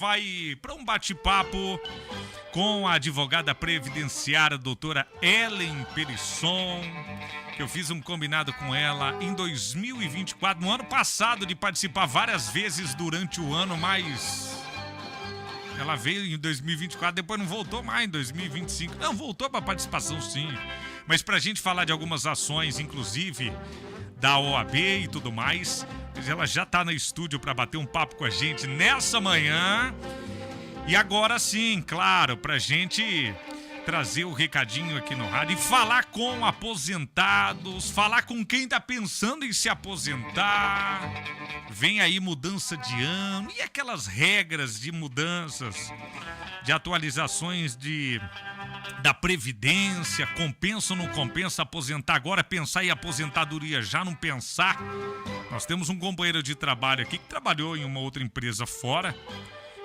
Vai para um bate-papo com a advogada previdenciária, doutora Ellen Perisson, que eu fiz um combinado com ela em 2024, no ano passado, de participar várias vezes durante o ano, mas ela veio em 2024, depois não voltou mais em 2025. Não, voltou para participação sim, mas para a gente falar de algumas ações, inclusive da OAB e tudo mais. Ela já tá no estúdio para bater um papo com a gente nessa manhã. E agora sim, claro, pra gente trazer o recadinho aqui no rádio e falar com aposentados, falar com quem tá pensando em se aposentar. Vem aí mudança de ano e aquelas regras de mudanças, de atualizações da Previdência, compensa ou não compensa aposentar agora, pensar em aposentadoria já não pensar. Nós temos um companheiro de trabalho aqui que trabalhou em uma outra empresa fora,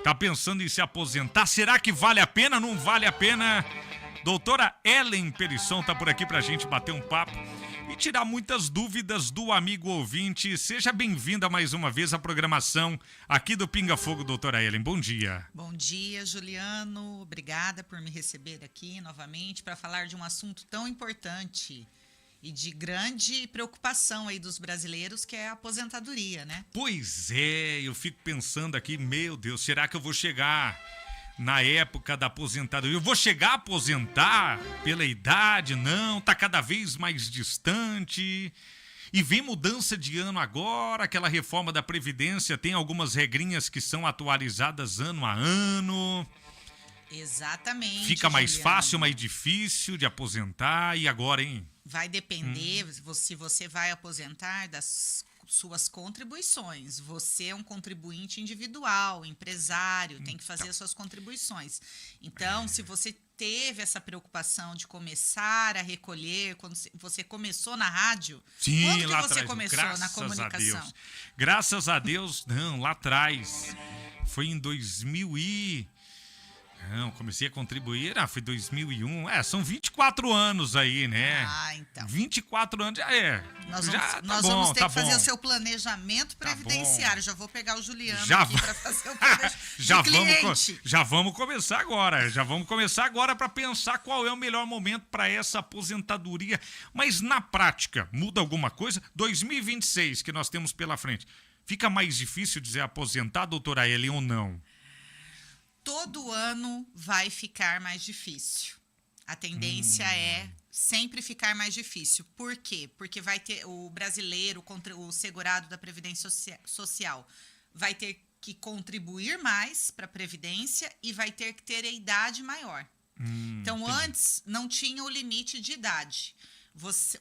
tá pensando em se aposentar, será que vale a pena, não vale a pena? Doutora Ellen Perisson tá por aqui pra gente bater um papo e tirar muitas dúvidas do amigo ouvinte. Seja bem-vinda mais uma vez à programação aqui do Pinga Fogo, doutora Ellen. Bom dia. Bom dia, Juliano. Obrigada por me receber aqui novamente para falar de um assunto tão importante e de grande preocupação aí dos brasileiros, que é a aposentadoria, né? Pois é, eu fico pensando aqui, meu Deus, será que eu vou chegar na época da aposentadoria? Eu vou chegar a aposentar pela idade? Não, tá cada vez mais distante. E vem mudança de ano agora, aquela reforma da Previdência tem algumas regrinhas que são atualizadas ano a ano. Exatamente. Fica mais Juliano. fácil, mais difícil de aposentar. E agora, hein? Vai depender se você vai aposentar das suas contribuições. Você é um contribuinte individual, empresário, tem que fazer as suas contribuições. Então, se você teve essa preocupação de começar a recolher, quando você começou na rádio, sim, quando que lá você atrás, começou na comunicação? Graças a Deus, não, lá atrás. Foi em 2000 Não, comecei a contribuir, foi 2001. São 24 anos aí, né? Ah, então. 24 anos já é. Nós vamos ter que fazer o seu planejamento previdenciário. Já vou pegar o Juliano aqui para fazer o planejamento. Já vamos começar agora. Já vamos começar agora para pensar qual é o melhor momento para essa aposentadoria. Mas na prática, muda alguma coisa? 2026 que nós temos pela frente. Fica mais difícil dizer aposentar, doutora Ellen, ou não? Todo ano vai ficar mais difícil. A tendência é sempre ficar mais difícil. Por quê? Porque vai ter o brasileiro, o segurado da Previdência Social, vai ter que contribuir mais para a Previdência e vai ter que ter a idade maior. Então, entendi. Antes não tinha o limite de idade.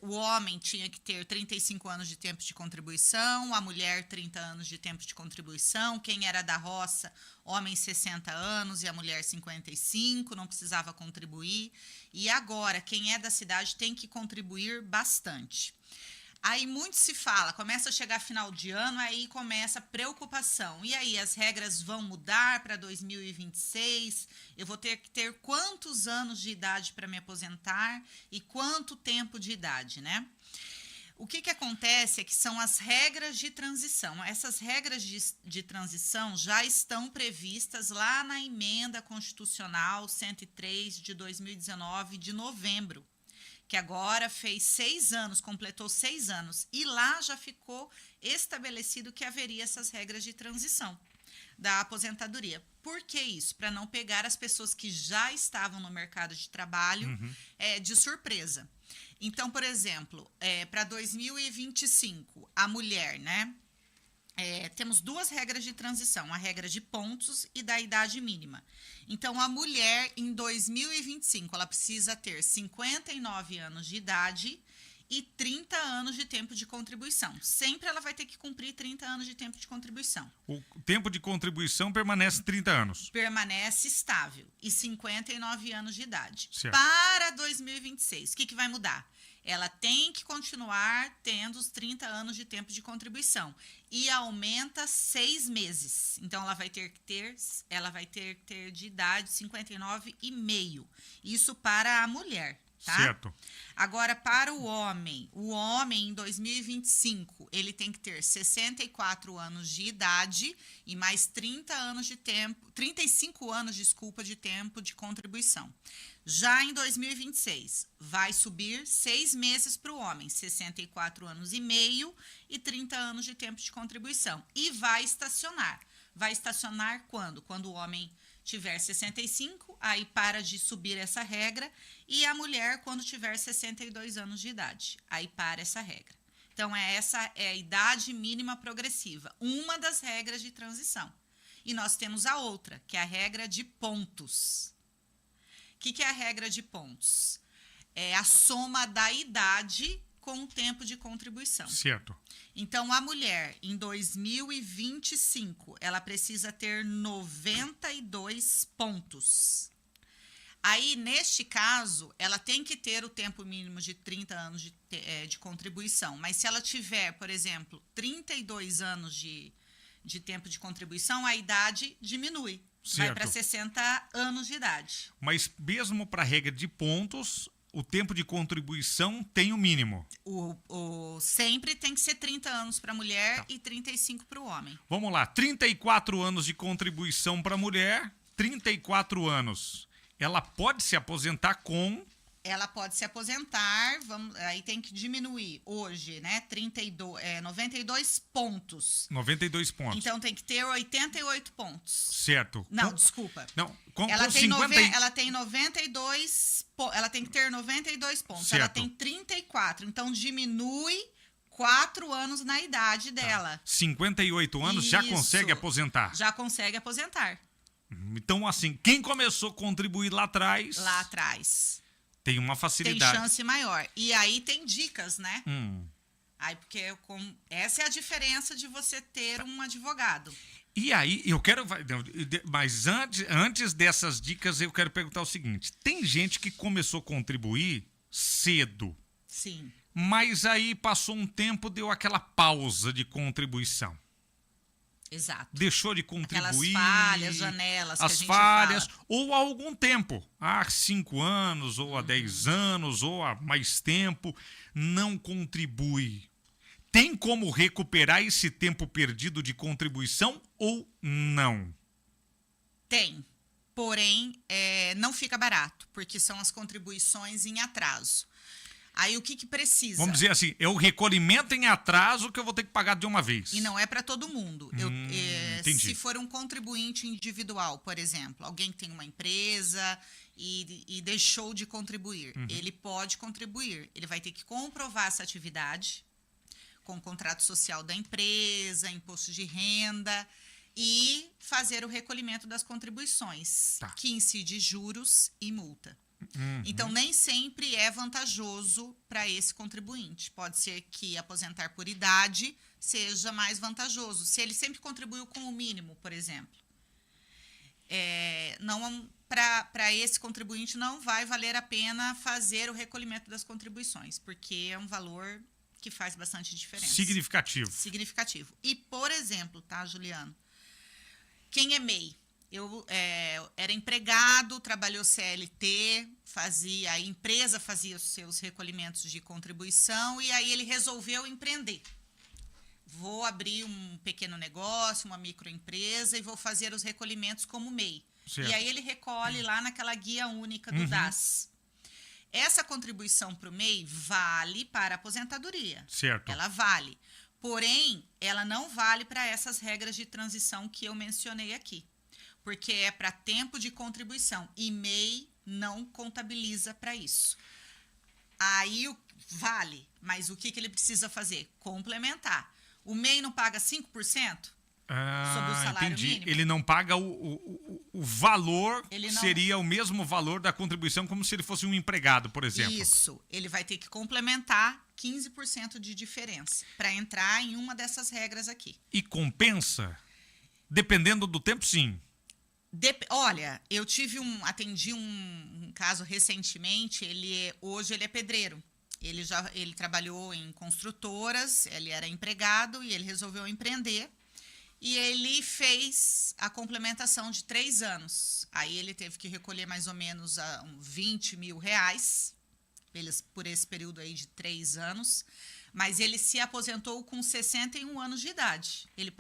O homem tinha que ter 35 anos de tempo de contribuição, a mulher 30 anos de tempo de contribuição, quem era da roça, homem 60 anos e a mulher 55, não precisava contribuir. E agora, quem é da cidade tem que contribuir bastante. Aí muito se fala, começa a chegar final de ano, aí começa a preocupação. E aí, as regras vão mudar para 2026? Eu vou ter que ter quantos anos de idade para me aposentar e quanto tempo de idade, né? O que acontece é que são as regras de transição. Essas regras de transição já estão previstas lá na Emenda Constitucional 103 de 2019, de novembro, que agora fez 6 anos, completou 6 anos, e lá já ficou estabelecido que haveria essas regras de transição da aposentadoria. Por que isso? Para não pegar as pessoas que já estavam no mercado de trabalho de surpresa. Então, por exemplo, para 2025, a mulher, né? Temos duas regras de transição, a regra de pontos e da idade mínima. Então, a mulher, em 2025, ela precisa ter 59 anos de idade e 30 anos de tempo de contribuição. Sempre ela vai ter que cumprir 30 anos de tempo de contribuição. O tempo de contribuição permanece 30 anos. Permanece estável e 59 anos de idade. Certo. Para 2026, o que vai mudar? Ela tem que continuar tendo os 30 anos de tempo de contribuição e aumenta 6 meses. Então, ela vai ter que ter de idade 59,5. Isso para a mulher. tá? Certo. Agora, para o homem em 2025, ele tem que ter 64 anos de idade e mais 35 anos, desculpa, de tempo de contribuição. Já em 2026, vai subir 6 meses para o homem, 64 anos e meio e 30 anos de tempo de contribuição. E vai estacionar. Vai estacionar quando? Quando o homem tiver 65, aí para de subir essa regra, e a mulher quando tiver 62 anos de idade, aí para essa regra. Então, essa é a idade mínima progressiva, uma das regras de transição. E nós temos a outra, que é a regra de pontos. O que é a regra de pontos? É a soma da idade com o tempo de contribuição. Certo. Então, a mulher, em 2025, ela precisa ter 92 pontos. Aí, neste caso, ela tem que ter o tempo mínimo de 30 anos de contribuição. Mas se ela tiver, por exemplo, 32 anos de tempo de contribuição, a idade diminui. Certo. Vai para 60 anos de idade. Mas mesmo para a regra de pontos, o tempo de contribuição tem o mínimo. Sempre tem que ser 30 anos para a mulher e 35 para o homem. Vamos lá, 34 anos de contribuição para a mulher, 34 anos. Ela pode se aposentar com... Ela pode se aposentar, aí tem que diminuir hoje, né? 92 pontos. 92 pontos. Então tem que ter 88 pontos. Certo. Não, desculpa. Não, ela, com tem 50 ela tem 92, ela tem que ter 92 pontos. Certo. Ela tem 34, então diminui 4 anos na idade dela. 58 anos já consegue aposentar. Já consegue aposentar. Então, assim, quem começou a contribuir lá atrás... Lá atrás. Tem uma facilidade. Tem chance maior. E aí tem dicas, né? Aí, porque essa é a diferença de você ter um advogado. E aí, eu quero... Mas antes dessas dicas, eu quero perguntar o seguinte. Tem gente que começou a contribuir cedo. Sim. Mas aí passou um tempo, deu aquela pausa de contribuição. Exato. Deixou de contribuir. Aquelas falhas, janelas que a as gente falhas, fala. ou há algum tempo, há 5 anos, ou há 10 anos, ou há mais tempo, não contribui. Tem como recuperar esse tempo perdido de contribuição ou não? Tem. Porém, não fica barato, porque são as contribuições em atraso. Aí o que precisa? Vamos dizer assim, é o recolhimento em atraso que eu vou ter que pagar de uma vez. E não é para todo mundo. Se for um contribuinte individual, por exemplo, alguém que tem uma empresa e deixou de contribuir, ele pode contribuir. Ele vai ter que comprovar essa atividade com o contrato social da empresa, imposto de renda e fazer o recolhimento das contribuições, que incide juros e multa. Então, nem sempre é vantajoso para esse contribuinte. Pode ser que aposentar por idade seja mais vantajoso. Se ele sempre contribuiu com o mínimo, por exemplo. Para esse contribuinte não vai valer a pena fazer o recolhimento das contribuições, porque é um valor que faz bastante diferença. Significativo. E, por exemplo, tá, Juliano? Quem é MEI? Eu era empregado, trabalhou CLT, a empresa fazia os seus recolhimentos de contribuição e aí ele resolveu empreender. Vou abrir um pequeno negócio, uma microempresa e vou fazer os recolhimentos como MEI. Certo. E aí ele recolhe lá naquela guia única do DAS. Essa contribuição para o MEI vale para a aposentadoria. Certo. Ela vale. Porém, ela não vale para essas regras de transição que eu mencionei aqui. Porque é para tempo de contribuição. E MEI não contabiliza para isso. Aí vale, mas o que ele precisa fazer? Complementar. O MEI não paga 5% sobre o salário mínimo? Ele não paga o valor, seria o mesmo valor da contribuição, como se ele fosse um empregado, por exemplo. Isso. Ele vai ter que complementar 15% de diferença para entrar em uma dessas regras aqui. E compensa? Dependendo do tempo, sim. Olha, eu atendi um caso recentemente, hoje ele é pedreiro. Ele trabalhou em construtoras, ele era empregado e ele resolveu empreender. E ele fez a complementação de 3 anos. Aí ele teve que recolher mais ou menos R$20 mil. por esse período aí de 3 anos, mas ele se aposentou com 61 anos de idade. Ele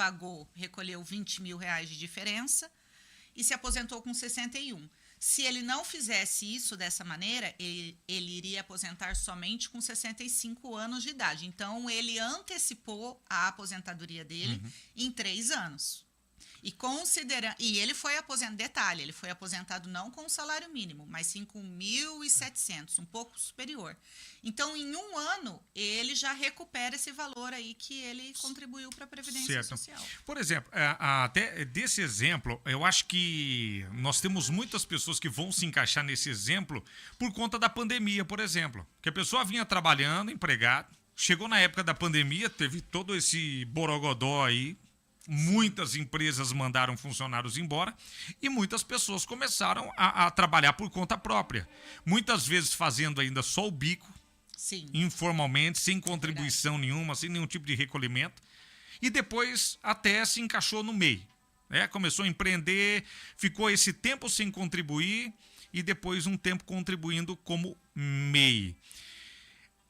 recolheu 20 mil reais de diferença e se aposentou com 61. Se ele não fizesse isso dessa maneira, ele iria aposentar somente com 65 anos de idade. Então, ele antecipou a aposentadoria dele em 3 anos. E ele foi aposentado, detalhe, ele foi aposentado não com o salário mínimo, mas sim com 1.700, um pouco superior. Então, em um ano, ele já recupera esse valor aí que ele contribuiu para a Previdência Social. Por exemplo, até desse exemplo, eu acho que nós temos muitas pessoas que vão se encaixar nesse exemplo por conta da pandemia, por exemplo. Que a pessoa vinha trabalhando, empregado, chegou na época da pandemia, teve todo esse borogodó aí, muitas empresas mandaram funcionários embora e muitas pessoas começaram a trabalhar por conta própria. Muitas vezes fazendo ainda só o bico, Sim. informalmente, sem contribuição nenhuma, sem nenhum tipo de recolhimento. E depois até se encaixou no MEI. Começou a empreender, ficou esse tempo sem contribuir e depois um tempo contribuindo como MEI.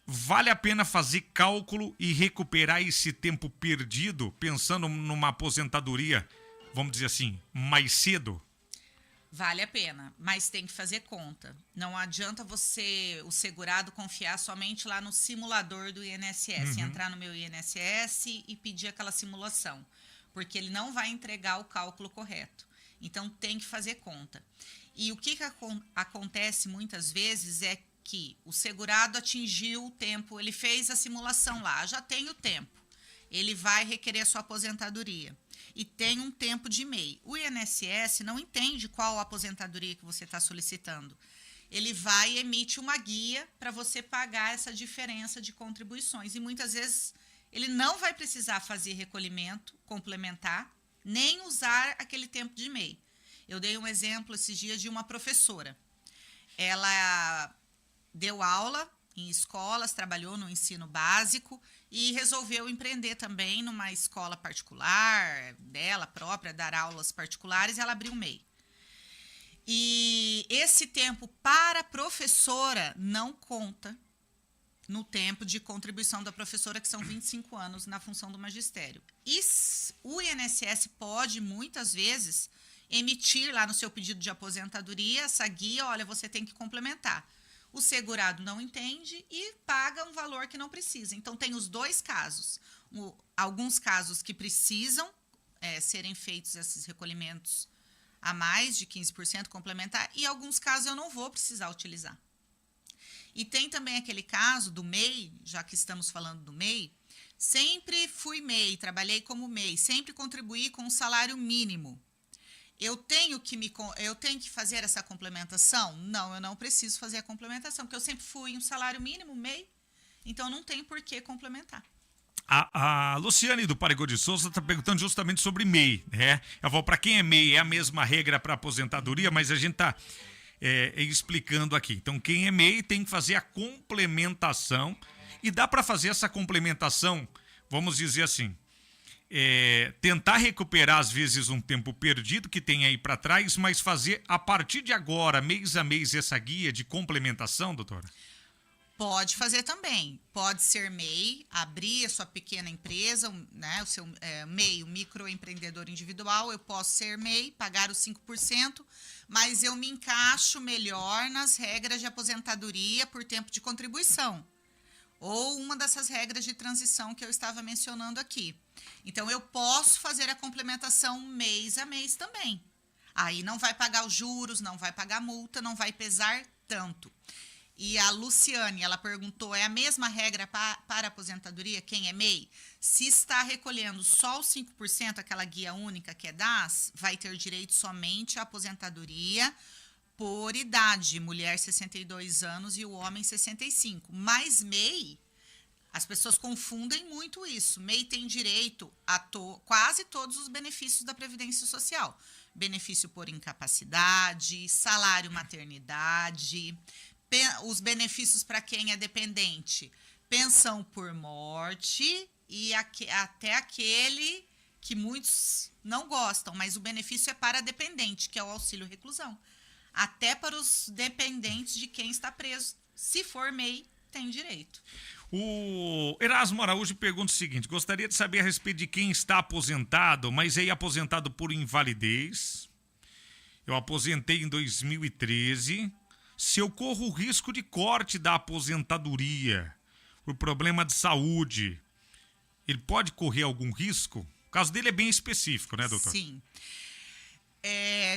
Vale a pena fazer cálculo e recuperar esse tempo perdido, pensando numa aposentadoria, vamos dizer assim, mais cedo? Vale a pena, mas tem que fazer conta. Não adianta o segurado, confiar somente lá no simulador do INSS, entrar no meu INSS e pedir aquela simulação, porque ele não vai entregar o cálculo correto. Então, tem que fazer conta. E o que acontece muitas vezes é que o segurado atingiu o tempo, ele fez a simulação lá, já tem o tempo. Ele vai requerer a sua aposentadoria e tem um tempo de MEI. O INSS não entende qual a aposentadoria que você está solicitando. Ele vai e emite uma guia para você pagar essa diferença de contribuições. E muitas vezes ele não vai precisar fazer recolhimento complementar, nem usar aquele tempo de MEI. Eu dei um exemplo esses dias de uma professora. Ela deu aula em escolas, trabalhou no ensino básico e resolveu empreender também numa escola particular dela própria, dar aulas particulares, e ela abriu o MEI. E esse tempo para a professora não conta no tempo de contribuição da professora, que são 25 anos na função do magistério. E o INSS pode, muitas vezes, emitir lá no seu pedido de aposentadoria essa guia, olha, você tem que complementar. O segurado não entende e paga um valor que não precisa. Então, tem os dois casos. Alguns casos que precisam serem feitos esses recolhimentos a mais de 15% complementar e alguns casos eu não vou precisar utilizar. E tem também aquele caso do MEI, já que estamos falando do MEI, sempre fui MEI, trabalhei como MEI, sempre contribuí com o salário mínimo. Eu tenho que fazer essa complementação? Não, eu não preciso fazer a complementação, porque eu sempre fui um salário mínimo, MEI, então não tem por que complementar. A Luciane do Parigô de Souza está perguntando justamente sobre MEI. Ela falou, para quem é MEI, é a mesma regra para aposentadoria, mas a gente está explicando aqui. Então, quem é MEI tem que fazer a complementação e dá para fazer essa complementação, vamos dizer assim, tentar recuperar, às vezes, um tempo perdido que tem aí para trás, mas fazer, a partir de agora, mês a mês, essa guia de complementação, doutora? Pode fazer também. Pode ser MEI, abrir a sua pequena empresa, né, o seu MEI, o microempreendedor individual. Eu posso ser MEI, pagar os 5%, mas eu me encaixo melhor nas regras de aposentadoria por tempo de contribuição. Ou uma dessas regras de transição que eu estava mencionando aqui. Então, eu posso fazer a complementação mês a mês também. Aí não vai pagar os juros, não vai pagar multa, não vai pesar tanto. E a Luciane, ela perguntou, é a mesma regra para aposentadoria, quem é MEI? Se está recolhendo só os 5%, aquela guia única que é DAS, vai ter direito somente à aposentadoria por idade, mulher 62 anos e o homem 65. Mas MEI, as pessoas confundem muito isso. MEI tem direito a quase todos os benefícios da Previdência Social. Benefício por incapacidade, salário maternidade, os benefícios para quem é dependente, pensão por morte e até aquele que muitos não gostam, mas o benefício é para dependente, que é o auxílio reclusão. Até para os dependentes de quem está preso Se for MEI, tem direito. O Erasmo Araújo pergunta o seguinte: gostaria de saber a respeito de quem está aposentado, mas é aposentado por invalidez. Eu aposentei em 2013. Se eu corro o risco de corte da aposentadoria por problema de saúde, ele pode correr algum risco? O caso dele é bem específico, né, doutor? Sim.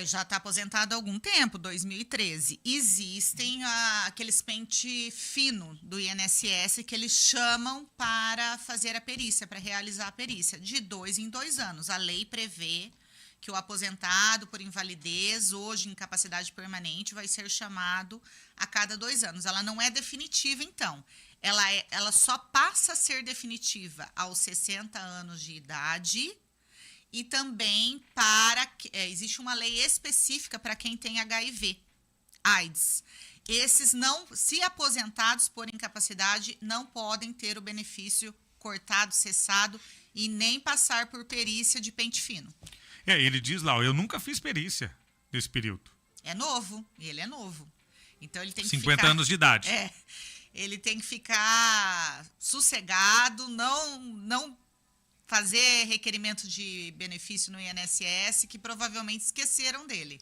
Já está aposentado há algum tempo, 2013. Existem aqueles pente fino do INSS que eles chamam para fazer a perícia, para realizar a perícia, de 2 em 2 anos. A lei prevê que o aposentado por invalidez, hoje incapacidade permanente, vai ser chamado a cada 2 anos. Ela não é definitiva, então. Ela só passa a ser definitiva aos 60 anos de idade. E também existe uma lei específica para quem tem HIV, AIDS. Esses não, se aposentados por incapacidade, não podem ter o benefício cortado, cessado e nem passar por perícia de pente fino. Ele diz lá, eu nunca fiz perícia nesse período. É novo, ele é novo. Então ele tem que 50 anos de idade. Ele tem que ficar sossegado, não fazer requerimento de benefício no INSS, que provavelmente esqueceram dele.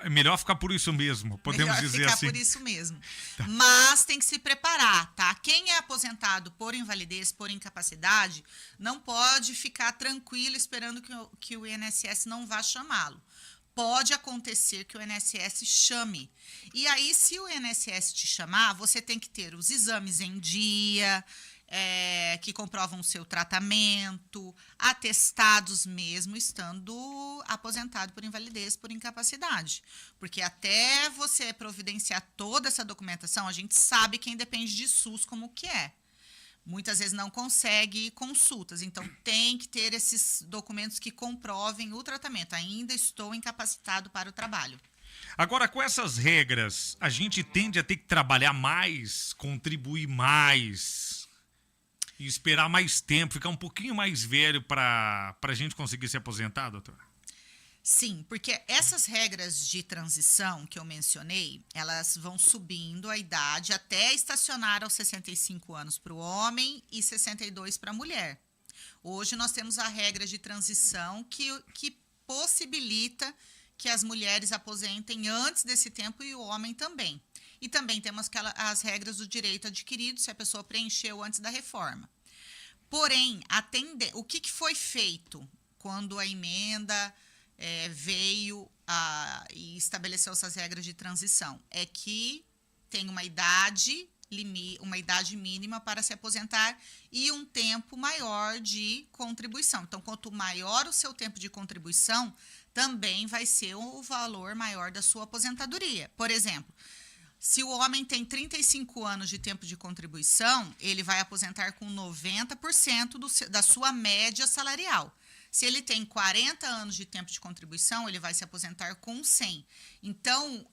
É melhor ficar por isso mesmo, podemos dizer assim. Melhor ficar por isso mesmo. Tá. Mas tem que se preparar, tá? Quem é aposentado por invalidez, por incapacidade, não pode ficar tranquilo esperando que o INSS não vá chamá-lo. Pode acontecer que o INSS chame. E aí, se o INSS te chamar, você tem que ter os exames em dia, que comprovam o seu tratamento, atestados mesmo estando aposentado por invalidez, por incapacidade. Porque até você providenciar toda essa documentação, a gente sabe quem depende de SUS como que é. Muitas vezes não consegue consultas, então tem que ter esses documentos que comprovem o tratamento. Ainda estou incapacitado para o trabalho. Agora, com essas regras, a gente tende a ter que trabalhar mais, contribuir mais e esperar mais tempo, ficar um pouquinho mais velho para a gente conseguir se aposentar, doutor? Sim, porque essas regras de transição que eu mencionei, elas vão subindo a idade até estacionar aos 65 anos para o homem e 62 para a mulher. Hoje nós temos a regra de transição que possibilita que as mulheres aposentem antes desse tempo e o homem também. E também temos as regras do direito adquirido, se a pessoa preencheu antes da reforma. Porém, o que foi feito quando a emenda veio e estabeleceu essas regras de transição? É que tem uma idade mínima para se aposentar e um tempo maior de contribuição. Então, quanto maior o seu tempo de contribuição, também vai ser o valor maior da sua aposentadoria. Por exemplo, se o homem tem 35 anos de tempo de contribuição, ele vai aposentar com 90% da sua média salarial. Se ele tem 40 anos de tempo de contribuição, ele vai se aposentar com 100. Então,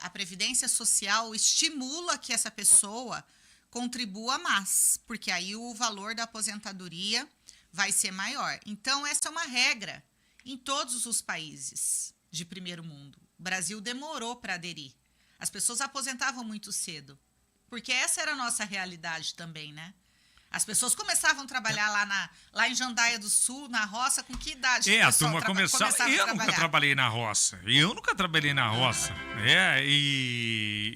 a Previdência Social estimula que essa pessoa contribua mais, porque aí o valor da aposentadoria vai ser maior. Então, essa é uma regra em todos os países de primeiro mundo. O Brasil demorou para aderir. As pessoas aposentavam muito cedo, porque essa era a nossa realidade também, né? As pessoas começavam a trabalhar lá em Jandaia do Sul, na roça, com que idade? A turma começava Eu nunca trabalhei na roça. E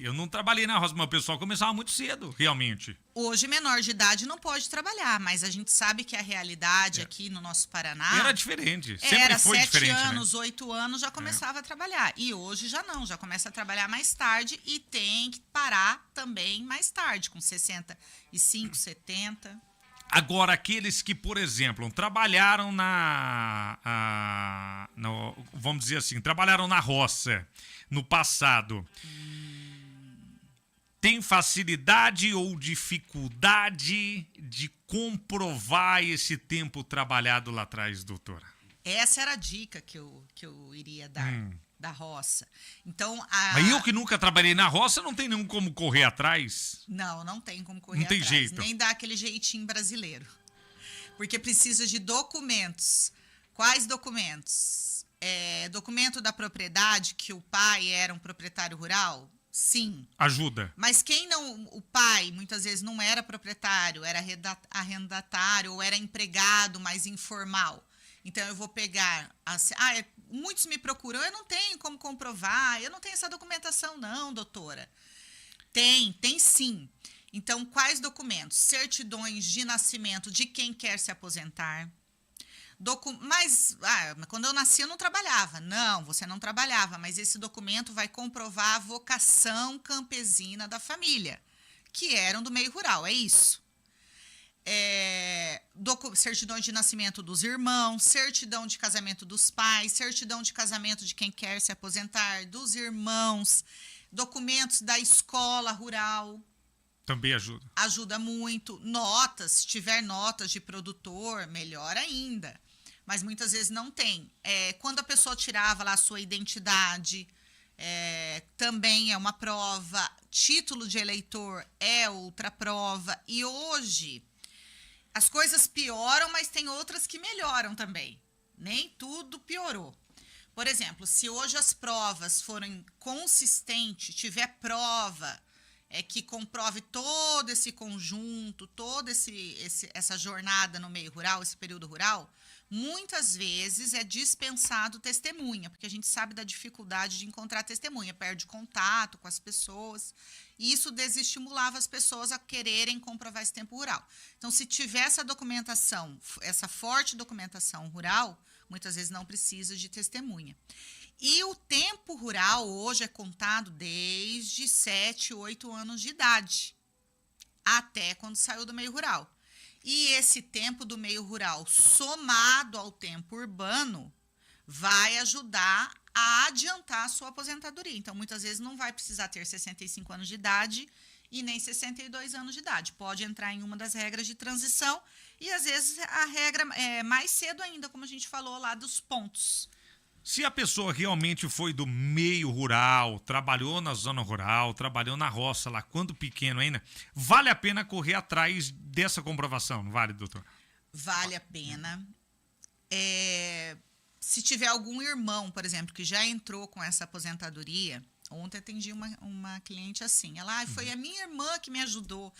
eu não trabalhei na roça, mas o pessoal começava muito cedo, realmente. Hoje, menor de idade não pode trabalhar, mas a gente sabe que a realidade aqui no nosso Paraná... Era diferente, sempre foi diferente. 7 anos, 8 anos já começava a trabalhar. E hoje já não, já começa a trabalhar mais tarde e tem que parar também mais tarde, com 65, 70... Agora, aqueles que, por exemplo, trabalharam vamos dizer assim, trabalharam na roça no passado, tem facilidade ou dificuldade de comprovar esse tempo trabalhado lá atrás, doutora? Essa era a dica que eu iria dar. Da roça. Então, Mas eu que nunca trabalhei na roça, não tem nenhum como correr atrás? Não tem como correr atrás. Não tem jeito. Nem dar aquele jeitinho brasileiro. Porque precisa de documentos. Quais documentos? Documento da propriedade, que o pai era um proprietário rural, sim. Ajuda. Mas quem não, o pai muitas vezes não era proprietário, era arrendatário ou era empregado mais informal. Então eu vou pegar, muitos me procuram, eu não tenho como comprovar, eu não tenho essa documentação não, doutora. Tem sim. Então quais documentos? Certidões de nascimento de quem quer se aposentar. Mas quando eu nasci eu não trabalhava. Não, você não trabalhava, mas esse documento vai comprovar a vocação campesina da família, que eram do meio rural, é isso. Certidão de nascimento dos irmãos, certidão de casamento dos pais, certidão de casamento de quem quer se aposentar, dos irmãos, documentos da escola rural. Também ajuda. Ajuda muito. Notas, se tiver notas de produtor, melhor ainda. Mas muitas vezes não tem. Quando a pessoa tirava lá a sua identidade, também é uma prova. Título de eleitor é outra prova. E hoje, as coisas pioram, mas tem outras que melhoram também. Nem tudo piorou. Por exemplo, se hoje as provas forem consistentes, tiver prova que comprove todo esse conjunto, toda essa jornada no meio rural, esse período rural, muitas vezes é dispensado testemunha, porque a gente sabe da dificuldade de encontrar testemunha, perde contato com as pessoas, e isso desestimulava as pessoas a quererem comprovar esse tempo rural. Então, se tiver essa documentação, essa forte documentação rural, muitas vezes não precisa de testemunha. E o tempo rural hoje é contado desde 7, 8 anos de idade, até quando saiu do meio rural. E esse tempo do meio rural, somado ao tempo urbano, vai ajudar a adiantar a sua aposentadoria. Então, muitas vezes não vai precisar ter 65 anos de idade e nem 62 anos de idade. Pode entrar em uma das regras de transição e, às vezes, a regra é mais cedo ainda, como a gente falou lá dos pontos. Se a pessoa realmente foi do meio rural, trabalhou na zona rural, trabalhou na roça lá, quando pequeno ainda, vale a pena correr atrás dessa comprovação, não vale, doutor? Vale a pena. Se tiver algum irmão, por exemplo, que já entrou com essa aposentadoria, ontem atendi uma cliente assim, foi a minha irmã que me ajudou.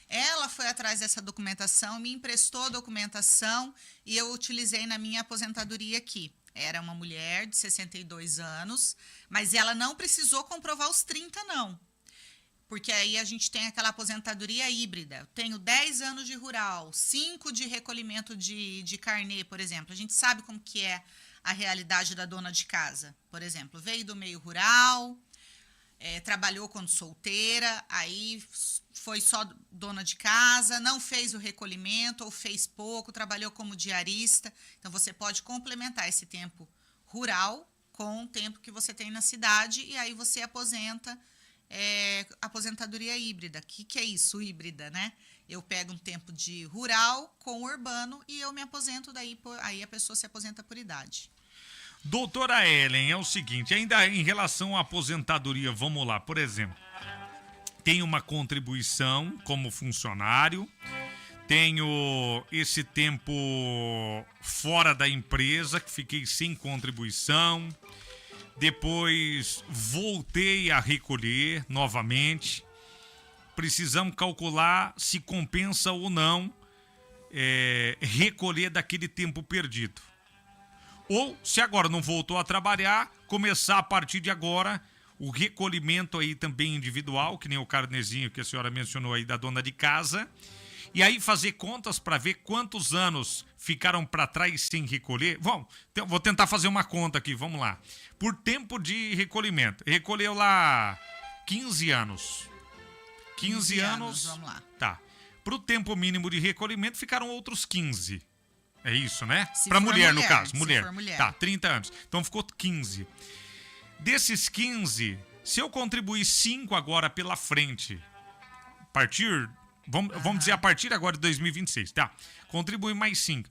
Ela foi atrás dessa documentação, me emprestou a documentação e eu utilizei na minha aposentadoria aqui. Era uma mulher de 62 anos, mas ela não precisou comprovar os 30, não. Porque aí a gente tem aquela aposentadoria híbrida. Eu tenho 10 anos de rural, 5 de recolhimento de carnê, por exemplo. A gente sabe como que é a realidade da dona de casa. Por exemplo, veio do meio rural, trabalhou quando solteira, aí foi só dona de casa, não fez o recolhimento ou fez pouco, trabalhou como diarista. Então, você pode complementar esse tempo rural com o tempo que você tem na cidade e aí você aposenta aposentadoria híbrida. O que é isso, híbrida, né? Eu pego um tempo de rural com urbano e eu me aposento, aí a pessoa se aposenta por idade. Doutora Ellen, é o seguinte, ainda em relação à aposentadoria, vamos lá, por exemplo, tenho uma contribuição como funcionário, tenho esse tempo fora da empresa, que fiquei sem contribuição, depois voltei a recolher novamente, precisamos calcular se compensa ou não recolher daquele tempo perdido. Ou, se agora não voltou a trabalhar, começar a partir de agora o recolhimento aí também individual, que nem o carnezinho que a senhora mencionou aí da dona de casa, e aí fazer contas para ver quantos anos ficaram para trás sem recolher. Bom, então, vou tentar fazer uma conta aqui, vamos lá. Por tempo de recolhimento, recolheu lá 15 anos. 15 anos, vamos lá. Tá. Para o tempo mínimo de recolhimento ficaram outros 15. É isso, né? Para mulher, no caso. Mulher. Tá, 30 anos. Então ficou 15. Desses 15, se eu contribuir 5 agora pela frente, vamos dizer a partir agora de 2026, tá? Contribuir mais 5.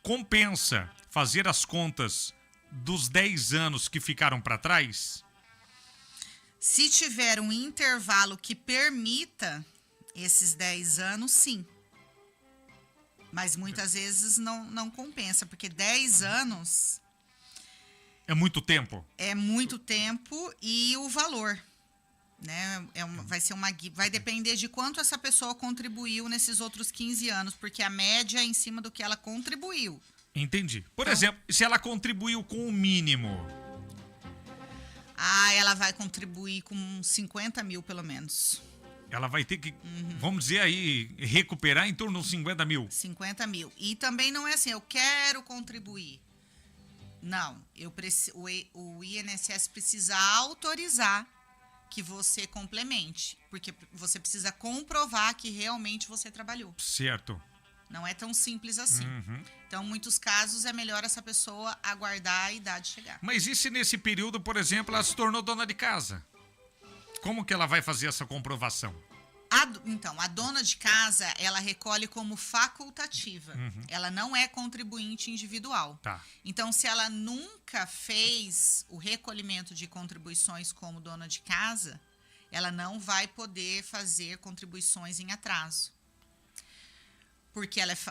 Compensa fazer as contas dos 10 anos que ficaram para trás? Se tiver um intervalo que permita esses 10 anos, sim. Mas muitas vezes não compensa, porque 10 anos... É muito tempo. É muito tempo e o valor. né? Vai depender de quanto essa pessoa contribuiu nesses outros 15 anos, porque a média é em cima do que ela contribuiu. Entendi. Por Então, exemplo, se ela contribuiu com o mínimo. Ela vai contribuir com 50 mil, pelo menos. Ela vai ter que, vamos dizer aí, recuperar em torno de 50 mil. 50 mil. E também não é assim, eu quero contribuir. Não, o INSS precisa autorizar que você complemente, porque você precisa comprovar que realmente você trabalhou. Certo. Não é tão simples assim. Então, em muitos casos, é melhor essa pessoa aguardar a idade chegar. Mas e se nesse período, por exemplo, ela se tornou dona de casa? Como que ela vai fazer essa comprovação? Então, a dona de casa, ela recolhe como facultativa. Ela não é contribuinte individual. Tá. Então, se ela nunca fez o recolhimento de contribuições como dona de casa, ela não vai poder fazer contribuições em atraso.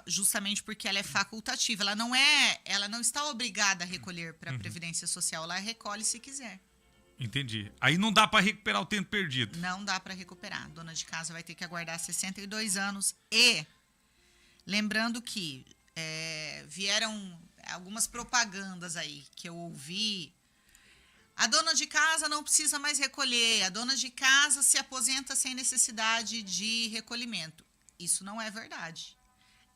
Justamente porque ela é facultativa. Ela não está obrigada a recolher para a Previdência Social. Ela recolhe se quiser. Entendi. Aí não dá para recuperar o tempo perdido. Não dá para recuperar. A dona de casa vai ter que aguardar 62 anos. E, lembrando que vieram algumas propagandas aí que eu ouvi. A dona de casa não precisa mais recolher. A dona de casa se aposenta sem necessidade de recolhimento. Isso não é verdade.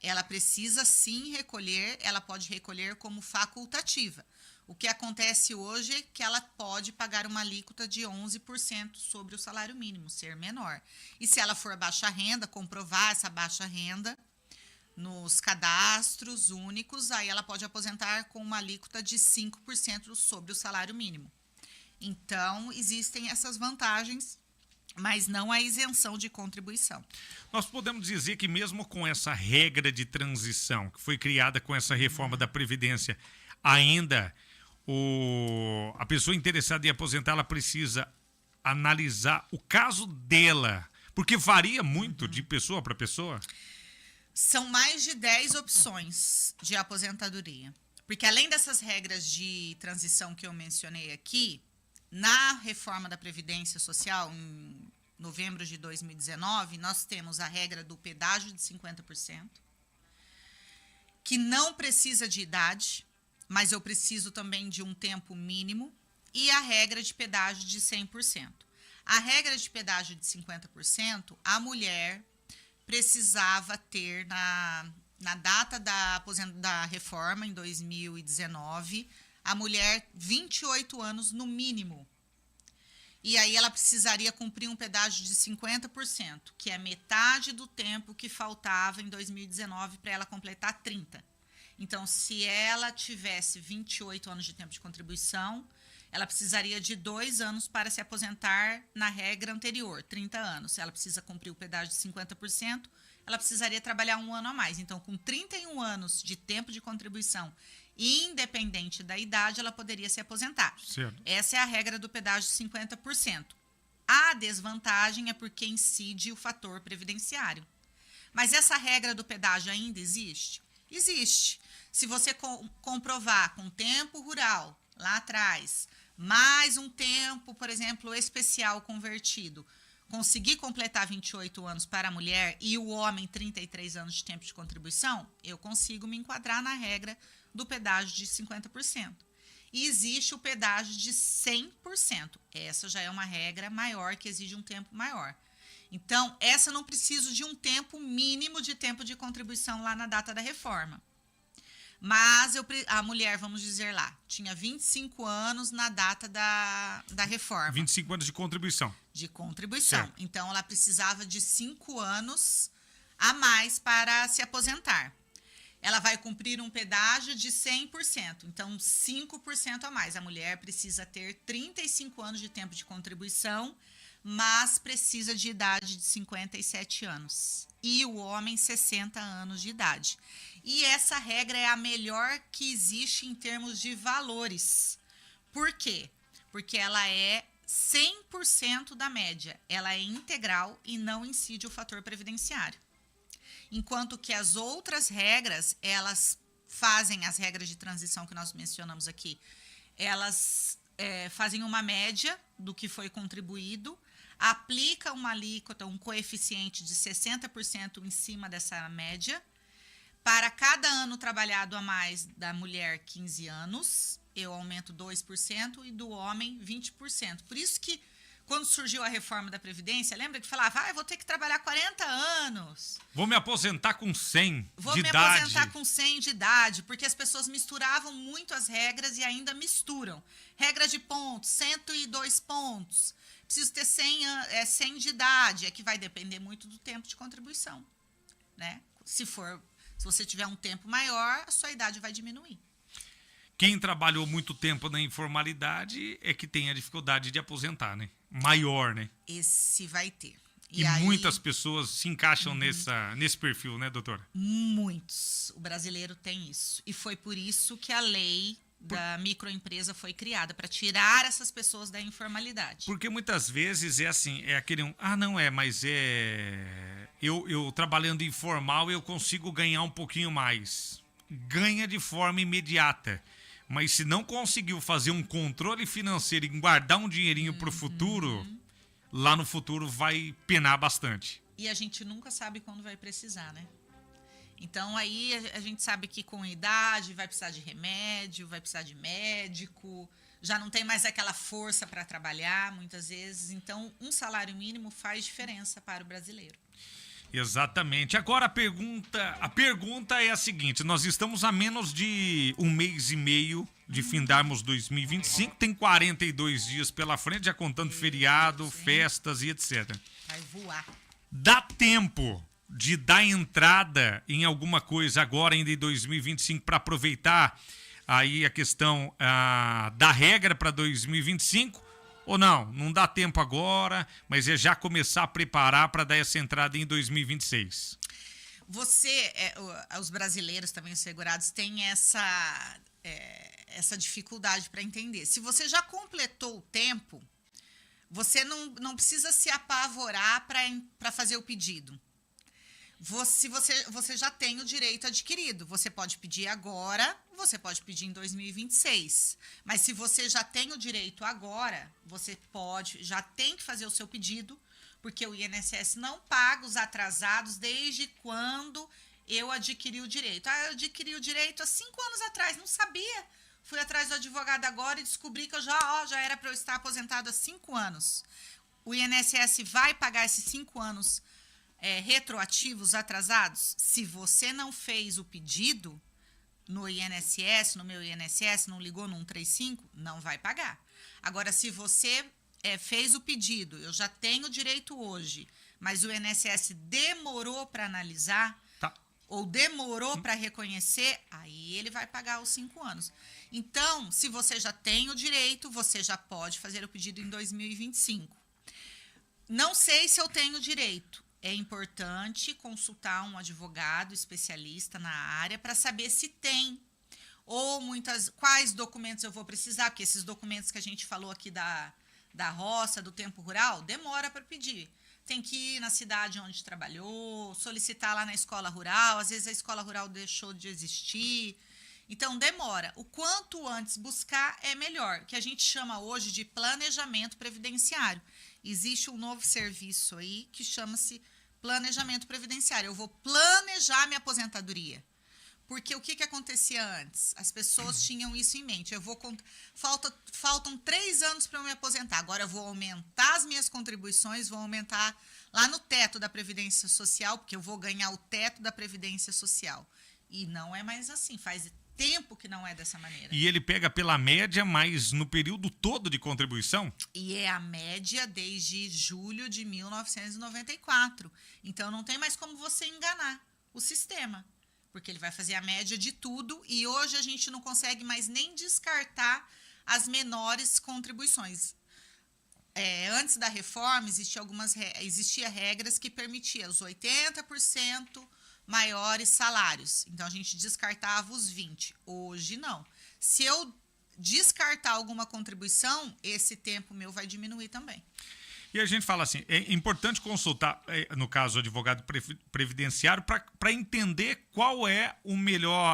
Ela precisa sim recolher, ela pode recolher como facultativa. O que acontece hoje é que ela pode pagar uma alíquota de 11% sobre o salário mínimo, ser menor. E se ela for baixa renda, comprovar essa baixa renda nos cadastros únicos, aí ela pode aposentar com uma alíquota de 5% sobre o salário mínimo. Então, existem essas vantagens, mas não a isenção de contribuição. Nós podemos dizer que mesmo com essa regra de transição que foi criada com essa reforma da Previdência, ainda a pessoa interessada em aposentar, ela precisa analisar o caso dela, porque varia muito de pessoa para pessoa? São mais de 10 opções de aposentadoria. Porque além dessas regras de transição que eu mencionei aqui, na reforma da Previdência Social, em novembro de 2019, nós temos a regra do pedágio de 50%, que não precisa de idade, mas eu preciso também de um tempo mínimo, e a regra de pedágio de 100%. A regra de pedágio de 50%, a mulher precisava ter, na data da reforma, em 2019, a mulher 28 anos no mínimo. E aí ela precisaria cumprir um pedágio de 50%, que é metade do tempo que faltava em 2019 para ela completar 30. Então, se ela tivesse 28 anos de tempo de contribuição, ela precisaria de 2 anos para se aposentar na regra anterior, 30 anos. Se ela precisa cumprir o pedágio de 50%, ela precisaria trabalhar 1 ano a mais. Então, com 31 anos de tempo de contribuição, independente da idade, ela poderia se aposentar. Certo. Essa é a regra do pedágio de 50%. A desvantagem é porque incide o fator previdenciário. Mas essa regra do pedágio ainda existe? Existe. Se você comprovar com tempo rural, lá atrás, mais um tempo, por exemplo, especial convertido, conseguir completar 28 anos para a mulher e o homem 33 anos de tempo de contribuição, eu consigo me enquadrar na regra do pedágio de 50%. E existe o pedágio de 100%. Essa já é uma regra maior, que exige um tempo maior. Então, essa não preciso de um tempo mínimo de tempo de contribuição lá na data da reforma. Mas a mulher, vamos dizer lá, tinha 25 anos na data da reforma. 25 anos de contribuição. De contribuição. Certo. Então, ela precisava de 5 anos a mais para se aposentar. Ela vai cumprir um pedágio de 100%. Então, 5% a mais. A mulher precisa ter 35 anos de tempo de contribuição, mas precisa de idade de 57 anos. E o homem, 60 anos de idade. E essa regra é a melhor que existe em termos de valores. Por quê? Porque ela é 100% da média. Ela é integral e não incide o fator previdenciário. Enquanto que as outras regras, elas fazem as regras de transição que nós mencionamos aqui, elas fazem uma média do que foi contribuído. aplica uma alíquota, um coeficiente de 60% em cima dessa média. Para cada ano trabalhado a mais da mulher, 15 anos, eu aumento 2% e do homem, 20%. Por isso que, quando surgiu a reforma da Previdência, lembra que falava, eu vou ter que trabalhar 40 anos. Vou me aposentar com 100 Vou de me idade. aposentar com 100 de idade, porque as pessoas misturavam muito as regras e ainda misturam. Regra de pontos, 102 pontos. Preciso ter 100 de idade, é que vai depender muito do tempo de contribuição, né? Se você tiver um tempo maior, a sua idade vai diminuir. Quem trabalhou muito tempo na informalidade é que tem a dificuldade de aposentar, né? Maior, né? Esse vai ter. E aí, muitas pessoas se encaixam nesse perfil, né, doutora? Muitos. O brasileiro tem isso. E foi por isso que a lei da microempresa foi criada, para tirar essas pessoas da informalidade. Porque muitas vezes é assim, é aquele mas eu trabalhando informal eu consigo ganhar um pouquinho mais. Ganha de forma imediata. Mas se não conseguiu fazer um controle financeiro e guardar um dinheirinho para o futuro, lá no futuro vai penar bastante. E a gente nunca sabe quando vai precisar, né? Então, aí a gente sabe que com idade vai precisar de remédio, vai precisar de médico, já não tem mais aquela força para trabalhar, muitas vezes. Então, um salário mínimo faz diferença para o brasileiro. Exatamente. Agora a pergunta é a seguinte, nós estamos a menos de um mês e meio de findarmos 2025, tem 42 dias pela frente, já contando feriado, festas e etc. Vai voar. Dá tempo de dar entrada em alguma coisa agora ainda em 2025 para aproveitar aí a questão da regra para 2025? Ou não dá tempo agora, mas é já começar a preparar para dar essa entrada em 2026? Os brasileiros também segurados têm essa dificuldade para entender. Se você já completou o tempo, você não precisa se apavorar para fazer o pedido. Você já tem o direito adquirido. Você pode pedir agora, você pode pedir em 2026. Mas se você já tem o direito agora, você já tem que fazer o seu pedido, porque o INSS não paga os atrasados desde quando eu adquiri o direito. Eu adquiri o direito há 5 anos atrás, não sabia. Fui atrás do advogado agora e descobri que eu já era para eu estar aposentado há 5 anos. O INSS vai pagar esses 5 anos retroativos atrasados? Se você não fez o pedido no INSS, no meu INSS, não ligou no 135, não vai pagar. Agora, se você fez o pedido, eu já tenho direito hoje, mas o INSS demorou para analisar, ou demorou para reconhecer, aí ele vai pagar os 5 anos. Então, se você já tem o direito, você já pode fazer o pedido em 2025. Não sei se eu tenho direito. É importante consultar um advogado especialista na área para saber se tem ou quais documentos eu vou precisar, porque esses documentos que a gente falou aqui da roça, do tempo rural, demora para pedir. Tem que ir na cidade onde trabalhou, solicitar lá na escola rural, às vezes a escola rural deixou de existir, então demora. O quanto antes buscar é melhor, que a gente chama hoje de planejamento previdenciário. Existe um novo serviço aí que chama-se planejamento previdenciário. Eu vou planejar minha aposentadoria. Porque o que acontecia antes? As pessoas tinham isso em mente. Faltam 3 anos para eu me aposentar. Agora eu vou aumentar as minhas contribuições, vou aumentar lá no teto da Previdência Social, porque eu vou ganhar o teto da Previdência Social. E não é mais assim. Faz tempo que não é dessa maneira. E ele pega pela média, mas no período todo de contribuição? E é a média desde julho de 1994. Então, não tem mais como você enganar o sistema, porque ele vai fazer a média de tudo e hoje a gente não consegue mais nem descartar as menores contribuições. Antes da reforma, existia regras que permitiam os 80% maiores salários. Então, a gente descartava os 20%. Hoje, não. Se eu descartar alguma contribuição, esse tempo meu vai diminuir também. E a gente fala assim, é importante consultar, no caso, o advogado previdenciário para entender qual é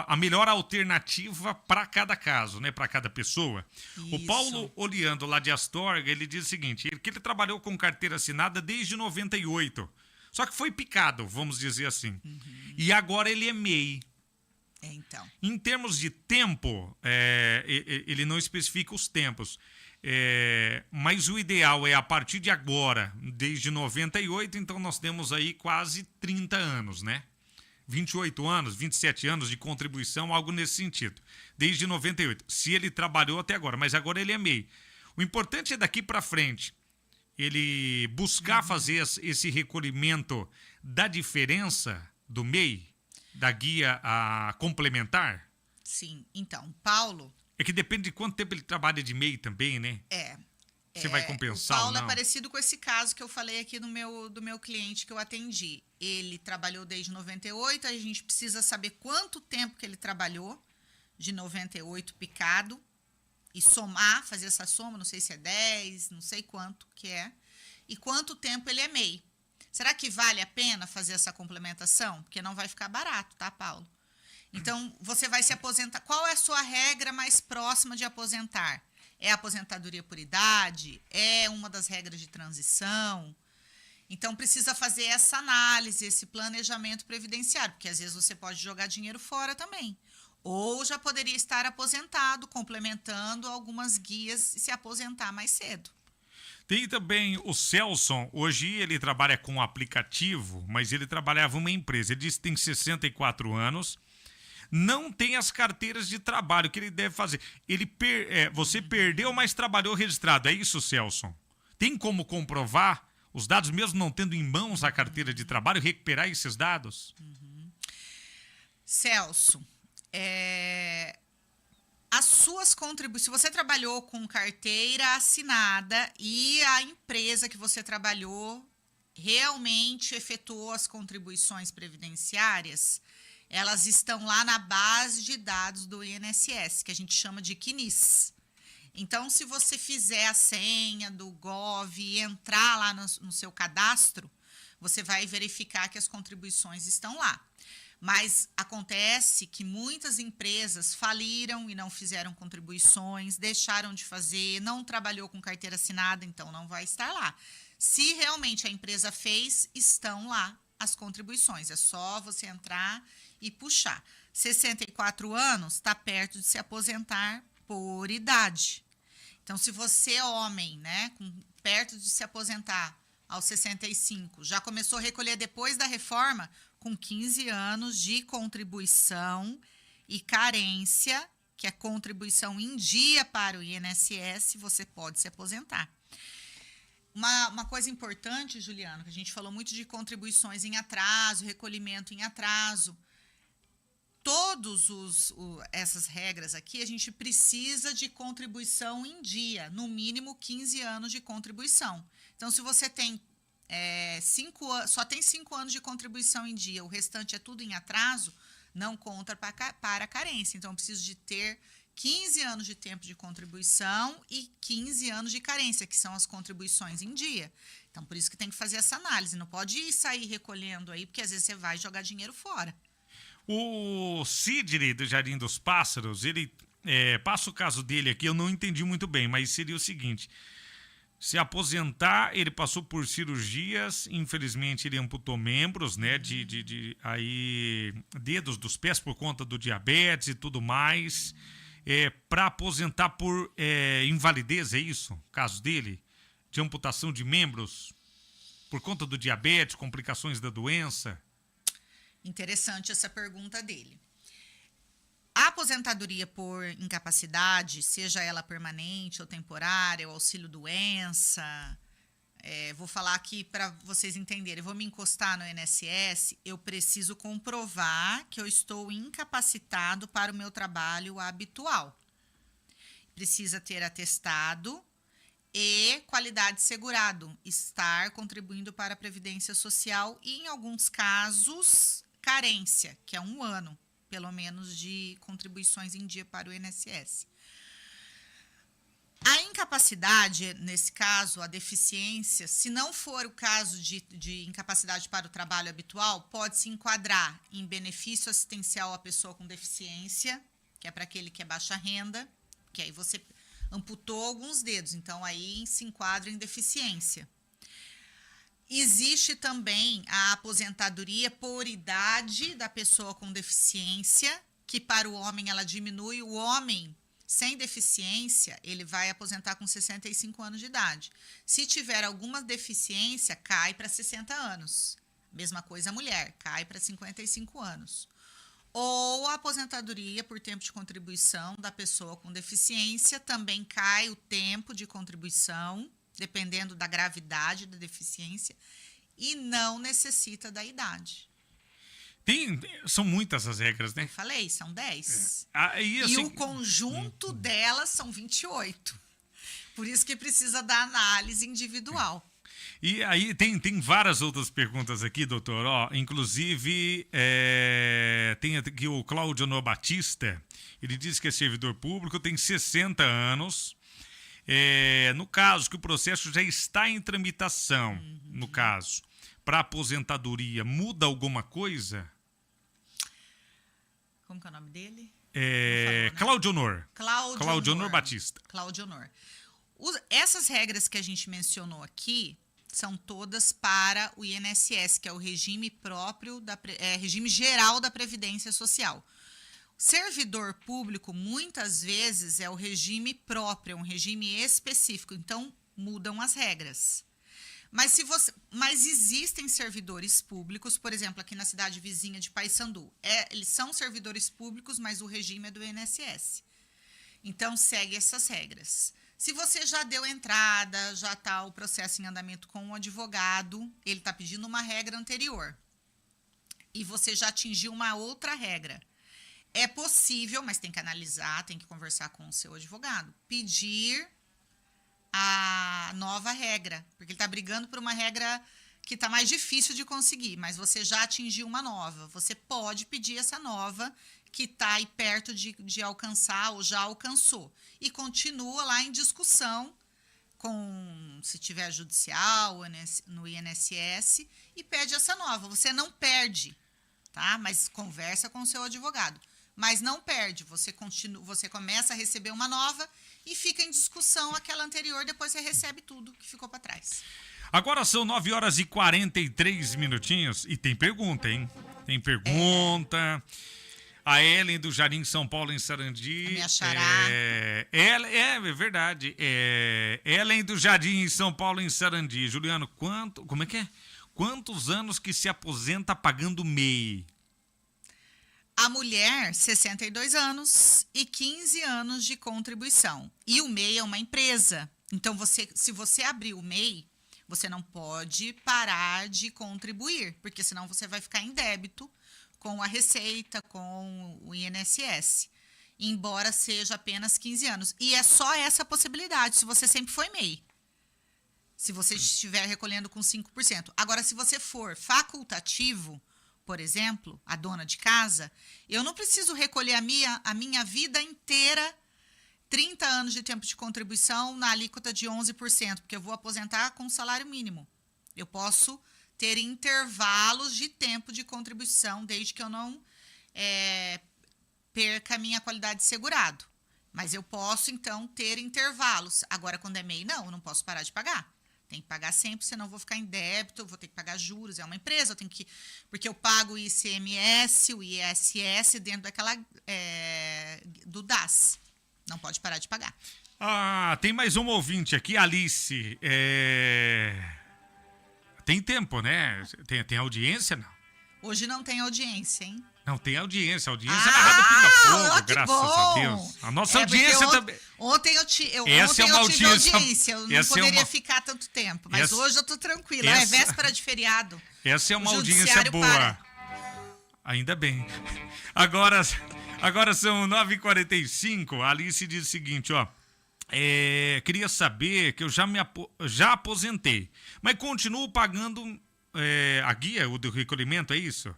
a melhor alternativa para cada caso, né, para cada pessoa. Isso. O Paulo Oliando, lá de Astorga, ele diz o seguinte, que ele trabalhou com carteira assinada desde 98, só que foi picado, vamos dizer assim. E agora ele é MEI. Então. Em termos de tempo, ele não especifica os tempos. Mas o ideal é a partir de agora, desde 98, então nós temos aí quase 30 anos, né? 28 anos, 27 anos de contribuição, algo nesse sentido. Desde 98, se ele trabalhou até agora, mas agora ele é MEI. O importante é daqui para frente, ele buscar fazer esse recolhimento da diferença do MEI, da guia a complementar. Sim, então, Paulo... É que depende de quanto tempo ele trabalha de MEI também, né? Você vai compensar o Paulo ou não? é parecido com esse caso que eu falei aqui do meu cliente que eu atendi. Ele trabalhou desde 98, a gente precisa saber quanto tempo que ele trabalhou de 98 picado e somar, fazer essa soma, não sei se é 10, não sei quanto que é, e quanto tempo ele é MEI. Será que vale a pena fazer essa complementação? Porque não vai ficar barato, tá, Paulo? Então, você vai se aposentar. Qual é a sua regra mais próxima de aposentar? É a aposentadoria por idade? É uma das regras de transição? Então, precisa fazer essa análise, esse planejamento previdenciário, porque às vezes você pode jogar dinheiro fora também. Ou já poderia estar aposentado, complementando algumas guias e se aposentar mais cedo. Tem também o Celson, hoje ele trabalha com um aplicativo, mas ele trabalhava em uma empresa. Ele disse que tem 64 anos. Não tem as carteiras de trabalho que ele deve fazer. Você perdeu, mas trabalhou registrado. É isso, Celson? Tem como comprovar os dados, mesmo não tendo em mãos a carteira de trabalho, recuperar esses dados? Celso, as suas contribuições... Se você trabalhou com carteira assinada e a empresa que você trabalhou realmente efetuou as contribuições previdenciárias... Elas estão lá na base de dados do INSS, que a gente chama de CNIS. Então, se você fizer a senha do Gov e entrar lá no seu cadastro, você vai verificar que as contribuições estão lá. Mas acontece que muitas empresas faliram e não fizeram contribuições, deixaram de fazer, não trabalhou com carteira assinada, então não vai estar lá. Se realmente a empresa fez, estão lá as contribuições. É só você entrar e puxar. 64 anos está perto de se aposentar por idade. Então, se você é homem, né, perto de se aposentar aos 65, já começou a recolher depois da reforma, com 15 anos de contribuição e carência, que é contribuição em dia para o INSS, você pode se aposentar. Uma coisa importante, Juliano, que a gente falou muito de contribuições em atraso, recolhimento em atraso. Essas regras aqui, a gente precisa de contribuição em dia, no mínimo 15 anos de contribuição. Então, se você tem só tem 5 anos de contribuição em dia, o restante é tudo em atraso, não conta para a carência. Então, eu preciso de ter 15 anos de tempo de contribuição e 15 anos de carência, que são as contribuições em dia. Então, por isso que tem que fazer essa análise. Não pode sair recolhendo aí, porque às vezes você vai jogar dinheiro fora. O Sidney, do Jardim dos Pássaros, ele passa o caso dele aqui, eu não entendi muito bem, mas seria o seguinte: se aposentar, ele passou por cirurgias, infelizmente ele amputou membros, né, aí, dedos dos pés por conta do diabetes e tudo mais, para aposentar por invalidez, é isso? O caso dele, de amputação de membros por conta do diabetes, complicações da doença. Interessante essa pergunta dele. A aposentadoria por incapacidade, seja ela permanente ou temporária, o auxílio-doença, vou falar aqui para vocês entenderem, eu vou me encostar no INSS, eu preciso comprovar que eu estou incapacitado para o meu trabalho habitual. Precisa ter atestado e qualidade segurado, estar contribuindo para a Previdência Social e, em alguns casos, carência, que é 1 ano, pelo menos, de contribuições em dia para o INSS. A incapacidade, nesse caso, a deficiência, se não for o caso de incapacidade para o trabalho habitual, pode se enquadrar em benefício assistencial à pessoa com deficiência, que é para aquele que é baixa renda, que aí você amputou alguns dedos, então aí se enquadra em deficiência. Existe também a aposentadoria por idade da pessoa com deficiência, que para o homem ela diminui. O homem sem deficiência, ele vai aposentar com 65 anos de idade. Se tiver alguma deficiência, cai para 60 anos. Mesma coisa a mulher, cai para 55 anos. Ou a aposentadoria por tempo de contribuição da pessoa com deficiência, também cai o tempo de contribuição, dependendo da gravidade da deficiência, e não necessita da idade. São muitas as regras, né? Eu falei, são 10. Aí, assim, e o conjunto delas são 28. Por isso que precisa da análise individual. E aí tem várias outras perguntas aqui, doutor. Ó, inclusive, tem aqui o Cláudio No Batista. Ele diz que é servidor público, tem 60 anos. No caso, que o processo já está em tramitação, no caso, para aposentadoria, muda alguma coisa? Como que é o nome dele? Cláudio Honor. Cláudio Honor Batista. Cláudio Honor. Essas regras que a gente mencionou aqui são todas para o INSS, que é o regime próprio, regime geral da Previdência Social. Servidor público, muitas vezes, é o regime próprio, é um regime específico, então mudam as regras. Mas existem servidores públicos, por exemplo, aqui na cidade vizinha de Paysandu. Eles são servidores públicos, mas o regime é do INSS. Então, segue essas regras. Se você já deu entrada, já está o processo em andamento com o advogado, ele está pedindo uma regra anterior. E você já atingiu uma outra regra. É possível, mas tem que analisar, tem que conversar com o seu advogado, pedir a nova regra, porque ele está brigando por uma regra que está mais difícil de conseguir, mas você já atingiu uma nova. Você pode pedir essa nova que está aí perto de alcançar ou já alcançou. E continua lá em discussão, se tiver judicial, no INSS, e pede essa nova. Você não perde, tá? Mas conversa com o seu advogado. Mas não perde, você começa a receber uma nova e fica em discussão aquela anterior, depois você recebe tudo que ficou para trás. Agora são 9 horas e 43 minutinhos e tem pergunta, hein? Tem pergunta. A Ellen do Jardim São Paulo em Sarandi. A minha xará. É verdade. Ellen do Jardim São Paulo em Sarandi. Juliano, como é que é? Quantos anos que se aposenta pagando MEI? A mulher, 62 anos e 15 anos de contribuição. E o MEI é uma empresa. Então, se você abrir o MEI, você não pode parar de contribuir, porque senão você vai ficar em débito com a Receita, com o INSS. Embora seja apenas 15 anos. E é só essa possibilidade, se você sempre foi MEI. Se você estiver recolhendo com 5%. Agora, se você for facultativo, por exemplo, a dona de casa, eu não preciso recolher a minha vida inteira, 30 anos de tempo de contribuição na alíquota de 11%, porque eu vou aposentar com salário mínimo. Eu posso ter intervalos de tempo de contribuição, desde que eu não perca a minha qualidade de segurado. Mas eu posso, então, ter intervalos. Agora, quando é MEI, eu não posso parar de pagar. Tem que pagar sempre, senão eu vou ficar em débito, vou ter que pagar juros. É uma empresa, porque eu pago o ICMS, o ISS dentro daquela do DAS. Não pode parar de pagar. Tem mais um ouvinte aqui, Alice. Tem tempo, né? Tem audiência, não? Hoje não tem audiência, hein? Não, tem audiência. A audiência na Rádio Pinga Fogo, graças a Deus. A nossa audiência também. Ontem eu tive audiência. Eu não poderia ficar tanto tempo. Mas hoje eu tô tranquila. É véspera de feriado. Essa é uma audiência boa. Ainda bem. Agora são 9h45. A Alice diz o seguinte, ó. Queria saber que eu já aposentei, mas continuo pagando a guia do recolhimento, é isso?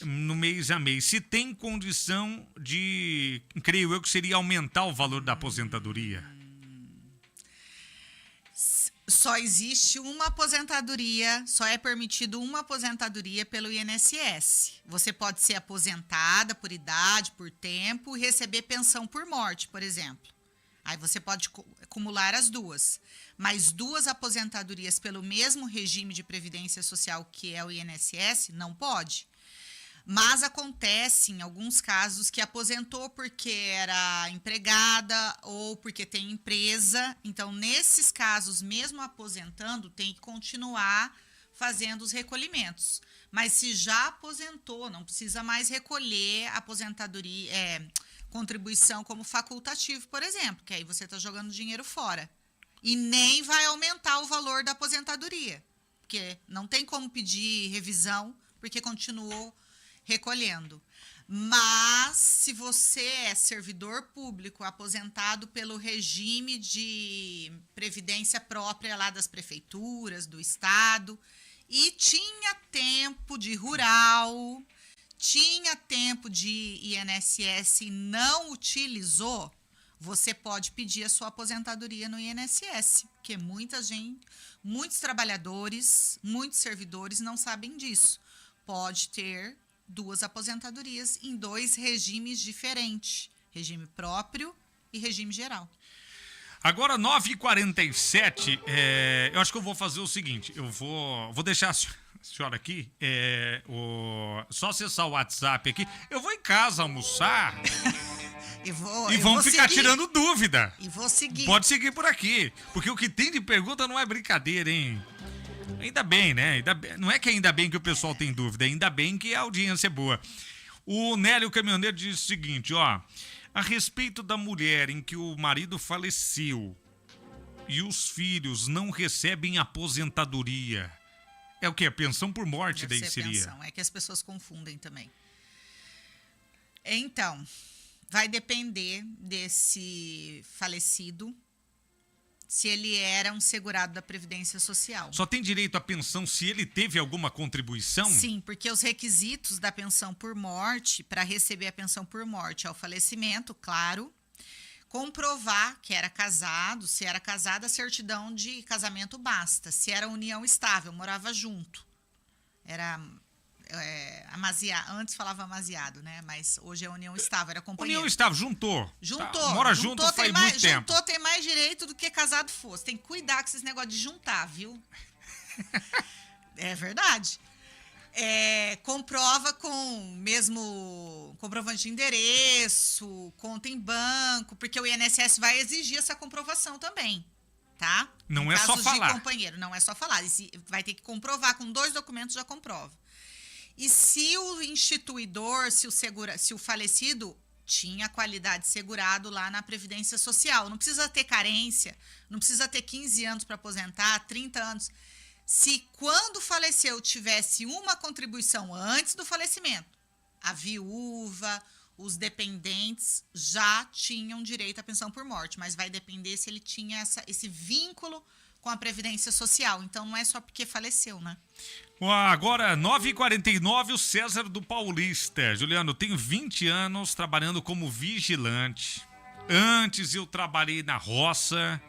no mês a mês. Se tem condição de, creio eu, que seria aumentar o valor da aposentadoria. Só existe uma aposentadoria, só é permitido uma aposentadoria pelo INSS. Você pode ser aposentada por idade, por tempo e receber pensão por morte, por exemplo. Aí você pode acumular as duas. Mas duas aposentadorias pelo mesmo regime de previdência social que é o INSS, não pode. Mas acontece em alguns casos que aposentou porque era empregada ou porque tem empresa. Então, nesses casos, mesmo aposentando, tem que continuar fazendo os recolhimentos. Mas se já aposentou, não precisa mais recolher aposentadoria, contribuição como facultativo, por exemplo, que aí você está jogando dinheiro fora. E nem vai aumentar o valor da aposentadoria, porque não tem como pedir revisão, porque continuou recolhendo. Mas, se você é servidor público aposentado pelo regime de previdência própria lá das prefeituras, do estado, e tinha tempo de rural, tinha tempo de INSS e não utilizou, você pode pedir a sua aposentadoria no INSS, porque muitos trabalhadores, muitos servidores não sabem disso. Pode ter duas aposentadorias em dois regimes diferentes, regime próprio e regime geral. Agora, 9h47, eu acho que eu vou fazer o seguinte, eu vou deixar a senhora aqui, só acessar o WhatsApp aqui, eu vou em casa almoçar e vamos ficar tirando dúvida. E vou seguir. Pode seguir por aqui, porque o que tem de pergunta não é brincadeira, hein? Ainda bem, né? Não é que ainda bem que o pessoal tem dúvida, ainda bem que a audiência é boa. O Nélio Caminhoneiro diz o seguinte, ó, a respeito da mulher em que o marido faleceu e os filhos não recebem aposentadoria, é o quê? A pensão por morte daí seria? Pensão. É que as pessoas confundem também. Então, vai depender desse falecido, se ele era um segurado da Previdência Social. Só tem direito à pensão se ele teve alguma contribuição? Sim, porque os requisitos da pensão por morte, para receber a pensão por morte, é o falecimento, claro, comprovar que era casado, se era casado, a certidão de casamento basta, se era união estável, morava junto, era amaziado, antes falava amaziado, né? Mas hoje é união estável, era companheiro. União estável, juntou. Juntou. Tá, mora junto faz muito tempo. Juntou tem mais direito do que casado fosse. Tem que cuidar com esses negócios de juntar, viu? É verdade. Comprova com mesmo comprovante de endereço, conta em banco, porque o INSS vai exigir essa comprovação também, tá? Não é só falar. Casos de companheiro, não é só falar. Vai ter que comprovar, com 2 documentos já comprova. E se o instituidor, se o falecido tinha qualidade segurado lá na Previdência Social, não precisa ter carência, não precisa ter 15 anos para aposentar, 30 anos. Se quando faleceu tivesse uma contribuição antes do falecimento, a viúva, os dependentes já tinham direito à pensão por morte, mas vai depender se ele tinha esse vínculo com a Previdência Social. Então, não é só porque faleceu, né? Agora, 9h49, o César do Paulista. Juliano, eu tenho 20 anos trabalhando como vigilante. Antes eu trabalhei na roça.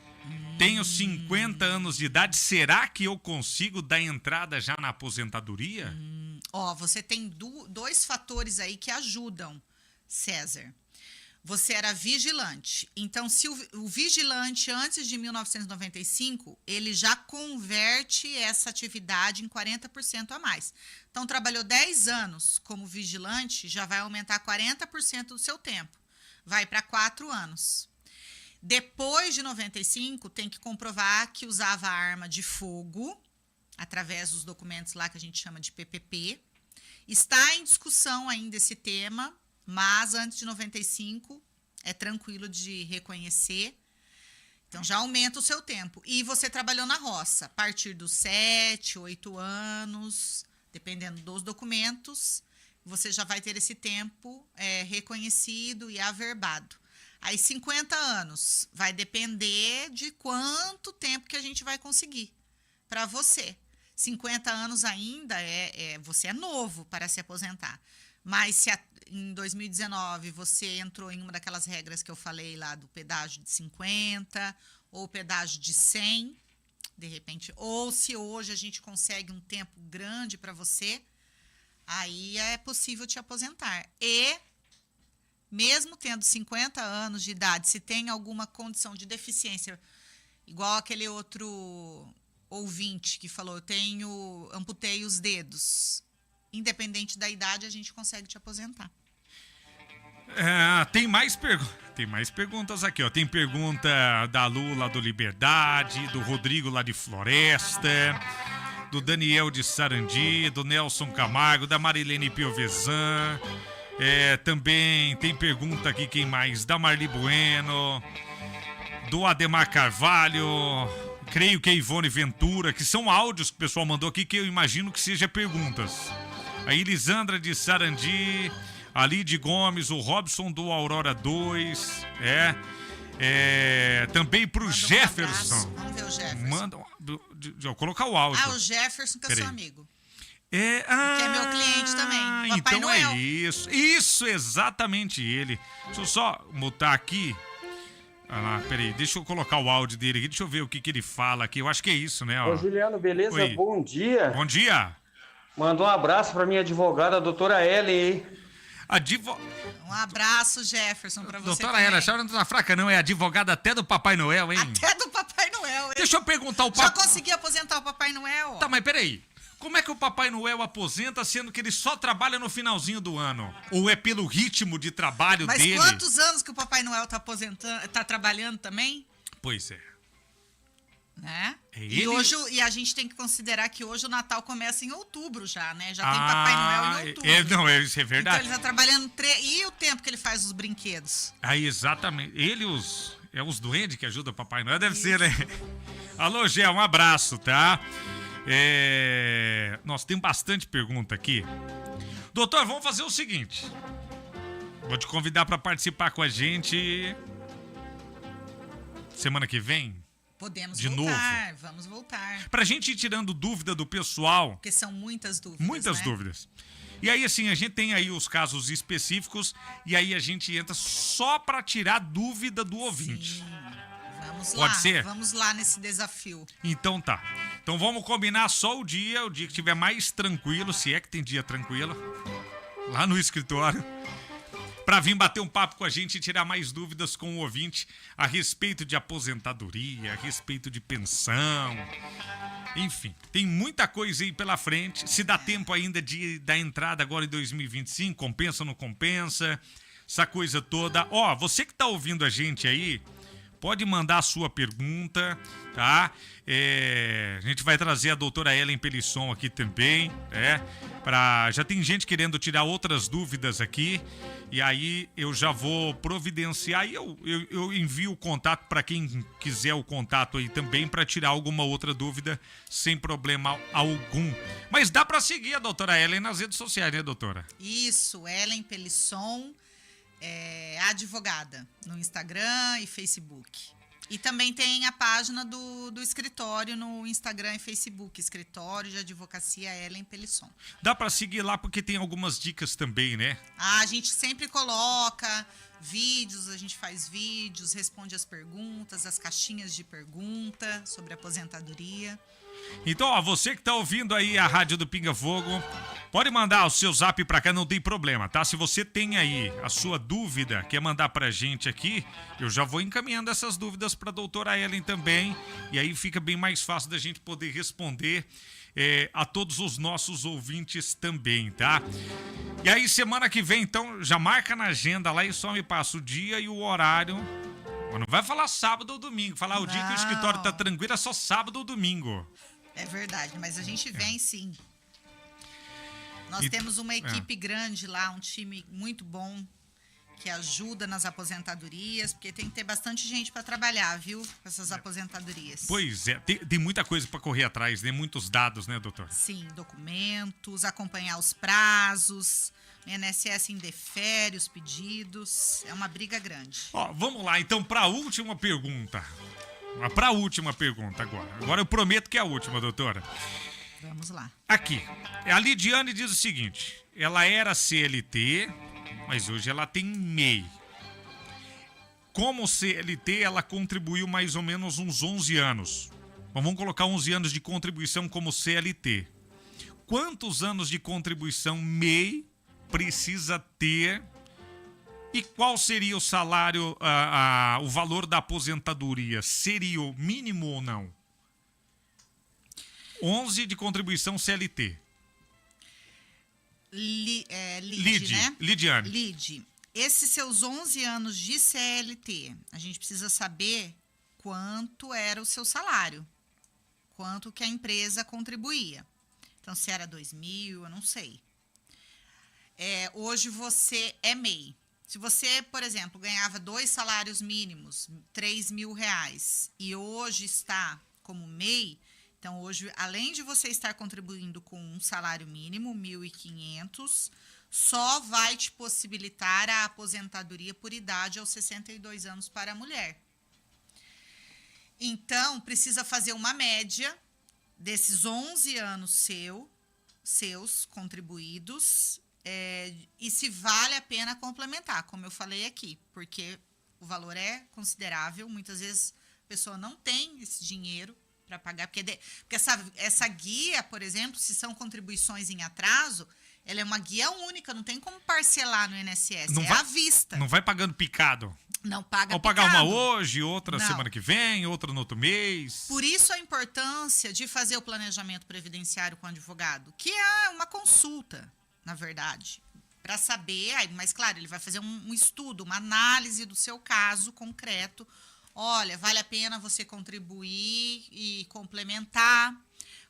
Tenho 50 anos de idade. Será que eu consigo dar entrada já na aposentadoria? Você tem 2 fatores aí que ajudam, César. Você era vigilante. Então, se o vigilante, antes de 1995, ele já converte essa atividade em 40% a mais. Então, trabalhou 10 anos como vigilante, já vai aumentar 40% do seu tempo. Vai para 4 anos. Depois de 95, tem que comprovar que usava arma de fogo, através dos documentos lá que a gente chama de PPP. Está em discussão ainda esse tema, mas antes de 95 é tranquilo de reconhecer. Então, já aumenta o seu tempo. E você trabalhou na roça, a partir dos 7, 8 anos, dependendo dos documentos, você já vai ter esse tempo reconhecido e averbado. Aí, 50 anos, vai depender de quanto tempo que a gente vai conseguir para você. 50 anos ainda você é novo para se aposentar. Mas se em 2019 você entrou em uma daquelas regras que eu falei lá do pedágio de 50 ou pedágio de 100, de repente, ou se hoje a gente consegue um tempo grande para você, aí é possível te aposentar. E, mesmo tendo 50 anos de idade, se tem alguma condição de deficiência, igual aquele outro ouvinte que falou, amputei os dedos. Independente da idade, a gente consegue te aposentar. Tem mais perguntas aqui, ó. Tem pergunta da Lu lá do Liberdade, do Rodrigo lá de Floresta, do Daniel de Sarandi, do Nelson Camargo, da Marilene Piovesan. Também tem pergunta aqui, quem mais? Da Marli Bueno, do Ademar Carvalho, creio que é Ivone Ventura, que são áudios que o pessoal mandou aqui que eu imagino que seja perguntas. A Elisandra de Sarandi, a Lide Gomes, o Robson do Aurora 2, também pro Jefferson. Vamos ver o Jefferson. Vou colocar o áudio. O Jefferson, que é seu amigo. Que é meu cliente também. Papai então Noel. É isso, exatamente ele. Deixa eu só mutar aqui. Peraí, deixa eu colocar o áudio dele aqui, deixa eu ver o que ele fala aqui. Eu acho que é isso, né? Ô, Juliano, beleza? Oi. Bom dia. Bom dia. Manda um abraço pra minha advogada, a doutora Ellen. Um abraço, Jefferson, pra você. Doutora Ellen, a senhora não tá fraca, não? É advogada até do Papai Noel, hein? Até do Papai Noel. Deixa eu perguntar o Já consegui aposentar o Papai Noel? Tá, mas peraí. Como é que o Papai Noel aposenta, sendo que ele só trabalha no finalzinho do ano? Ou é pelo ritmo de trabalho dele? Mas quantos anos que o Papai Noel tá aposentando, tá trabalhando também? Pois é. Né? Ele... E a gente tem que considerar que hoje o Natal começa em outubro já, né? Já tem Papai Noel em outubro. Isso é verdade. Então ele tá trabalhando... E o tempo que ele faz os brinquedos? Exatamente. Ele os duendes que ajudam o Papai Noel, deve ser, né? Alô, Gé, um abraço, tá? Nossa, tem bastante pergunta aqui. Doutor, vamos fazer o seguinte. Vou te convidar para participar com a gente semana que vem. Podemos voltar, novo. Vamos voltar. Pra gente ir tirando dúvida do pessoal. Porque são muitas dúvidas, Muitas dúvidas. E aí, assim, a gente tem aí os casos específicos e aí a gente entra só pra tirar dúvida do ouvinte. Sim. Vamos Pode lá, ser? Vamos lá nesse desafio. Então tá. Então vamos combinar só o dia que estiver mais tranquilo, se é que tem dia tranquilo, lá no escritório, pra vir bater um papo com a gente e tirar mais dúvidas com o ouvinte a respeito de aposentadoria, a respeito de pensão. Enfim, tem muita coisa aí pela frente. Se dá tempo ainda da entrada agora em 2025, compensa ou não compensa, essa coisa toda. Você que tá ouvindo a gente aí, pode mandar a sua pergunta, tá? A gente vai trazer a doutora Ellen Pelisson aqui também, já tem gente querendo tirar outras dúvidas aqui, e aí eu já vou providenciar e eu envio o contato para quem quiser o contato aí também para tirar alguma outra dúvida sem problema algum. Mas dá para seguir a doutora Ellen nas redes sociais, né, doutora? Isso, Ellen Pelisson. Advogada no Instagram e Facebook. E também tem a página do escritório no Instagram e Facebook, Escritório de Advocacia Ellen Pelisson. Dá para seguir lá porque tem algumas dicas também, né? A gente sempre coloca vídeos, a gente faz vídeos, responde as perguntas, as caixinhas de pergunta sobre aposentadoria. Então, você que tá ouvindo aí a Rádio do Pinga Fogo, pode mandar o seu zap pra cá, não tem problema, tá? Se você tem aí a sua dúvida, quer mandar pra gente aqui, eu já vou encaminhando essas dúvidas pra doutora Ellen também, e aí fica bem mais fácil da gente poder responder a todos os nossos ouvintes também, tá? E aí, semana que vem, então, já marca na agenda lá e só me passa o dia e o horário. Mas não vai falar sábado ou domingo, falar o dia que o escritório tá tranquilo, é só sábado ou domingo. É verdade, mas a gente vem sim. Nós temos uma equipe grande lá, um time muito bom, que ajuda nas aposentadorias, porque tem que ter bastante gente para trabalhar, viu? Com essas aposentadorias. Pois é, tem muita coisa para correr atrás, né? Muitos dados, né, doutor? Sim, documentos, acompanhar os prazos, o INSS indefere os pedidos, é uma briga grande. Vamos lá, então, para a última pergunta. Para a última pergunta agora. Agora eu prometo que é a última, doutora. Vamos lá. Aqui, a Lidiane diz o seguinte, ela era CLT, mas hoje ela tem MEI. Como CLT, ela contribuiu mais ou menos uns 11 anos. Então, vamos colocar 11 anos de contribuição como CLT. Quantos anos de contribuição MEI precisa ter e qual seria o salário, o valor da aposentadoria? Seria o mínimo ou não? 11 de contribuição CLT. Lid, né? Lidiane. Lid, esses seus 11 anos de CLT, a gente precisa saber quanto era o seu salário, quanto que a empresa contribuía. Então, se era 2.000, eu não sei. Hoje você é MEI. Se você, por exemplo, ganhava 2 salários mínimos, R$3.000, e hoje está como MEI, então hoje, além de você estar contribuindo com um salário mínimo, 1.500, só vai te possibilitar a aposentadoria por idade aos 62 anos para a mulher. Então, precisa fazer uma média desses 11 anos seus contribuídos, e se vale a pena complementar, como eu falei aqui, porque o valor é considerável, muitas vezes a pessoa não tem esse dinheiro para pagar, porque essa guia, por exemplo, se são contribuições em atraso, ela é uma guia única, não tem como parcelar no INSS, à vista. Não vai pagando picado. Não paga Vou pagar uma hoje, outra semana que vem, outra no outro mês. Por isso a importância de fazer o planejamento previdenciário com o advogado, que é uma consulta, na verdade, para saber, mas claro, ele vai fazer um estudo, uma análise do seu caso concreto. Olha, vale a pena você contribuir e complementar,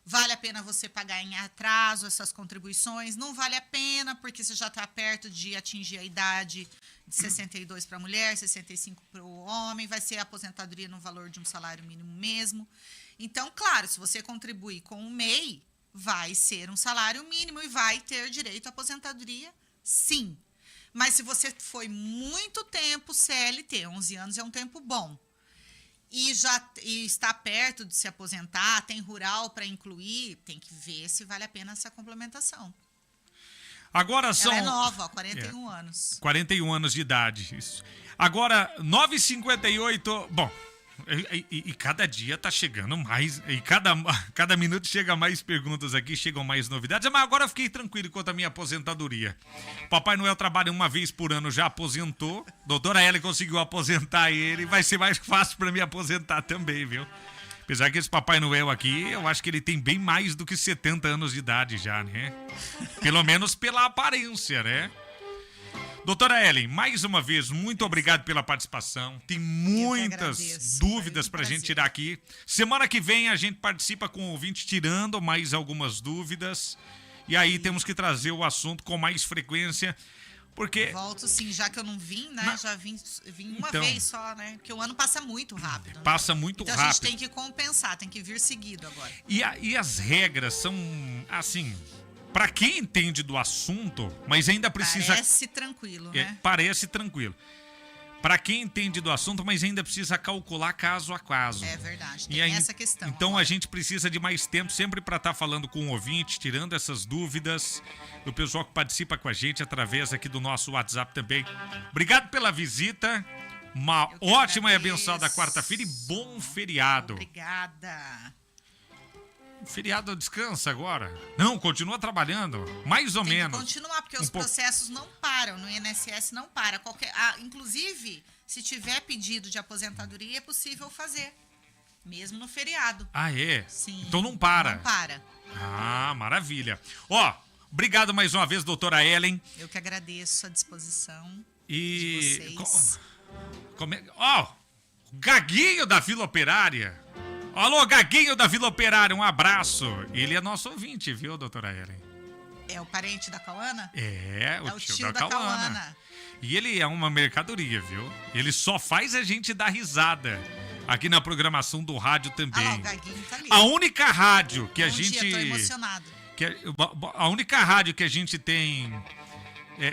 vale a pena você pagar em atraso essas contribuições, não vale a pena porque você já está perto de atingir a idade de 62 para a mulher, 65 para o homem, vai ser a aposentadoria no valor de um salário mínimo mesmo. Então, claro, se você contribuir com o MEI, vai ser um salário mínimo e vai ter direito à aposentadoria, sim. Mas se você foi muito tempo CLT, 11 anos é um tempo bom, e está perto de se aposentar, tem rural para incluir, tem que ver se vale a pena essa complementação. Agora são... Ela é nova, 41 anos. 41 anos de idade, isso. Agora, 9h58, bom, e cada dia tá chegando mais, e cada minuto chega mais perguntas aqui, chegam mais novidades, mas agora eu fiquei tranquilo quanto à minha aposentadoria. Papai Noel trabalha uma vez por ano, já aposentou, doutora Ellen conseguiu aposentar ele, vai ser mais fácil para me aposentar também, viu? Apesar que esse Papai Noel aqui, eu acho que ele tem bem mais do que 70 anos de idade já, né? Pelo menos pela aparência, né? Doutora Ellen, mais uma vez, muito obrigado pela participação. Tem muitas dúvidas para a gente tirar aqui. Semana que vem a gente participa com o ouvinte tirando mais algumas dúvidas. E aí temos que trazer o assunto com mais frequência. Porque... Volto sim, já que eu não vim, né? Já vim uma vez só, né? Porque o ano passa muito rápido. Né? Passa muito rápido. Então a gente tem que compensar, tem que vir seguido agora. E as regras são, assim... Para quem entende do assunto, mas ainda precisa... Parece tranquilo, né? Parece tranquilo. Para quem entende do assunto, mas ainda precisa calcular caso a caso. É verdade, tem essa questão. Então a gente precisa de mais tempo sempre para estar falando com o ouvinte, tirando essas dúvidas, do pessoal que participa com a gente através aqui do nosso WhatsApp também. Obrigado pela visita. Uma ótima e abençoada quarta-feira e bom feriado. Obrigada. Feriado descansa agora? Não, continua trabalhando, mais ou menos. Tem que continuar, porque os processos não param, no INSS não para. Inclusive, se tiver pedido de aposentadoria, é possível fazer, mesmo no feriado. Ah, é? Sim. Então não para. Não para. Ah, maravilha. Ó, obrigado mais uma vez, doutora Ellen. Eu que agradeço a disposição de vocês. Ó, Gaguinho da Vila Operária. Alô, Gaguinho da Vila Operária, um abraço. Ele é nosso ouvinte, viu, doutora Ellen? É o parente da Cauana? É o tio da Cauana. E ele é uma mercadoria, viu? Ele só faz a gente dar risada aqui na programação do rádio também. Ah, o Gaguinho tá ali. A única rádio que a gente... Dia, tô emocionado. A única rádio que a gente tem...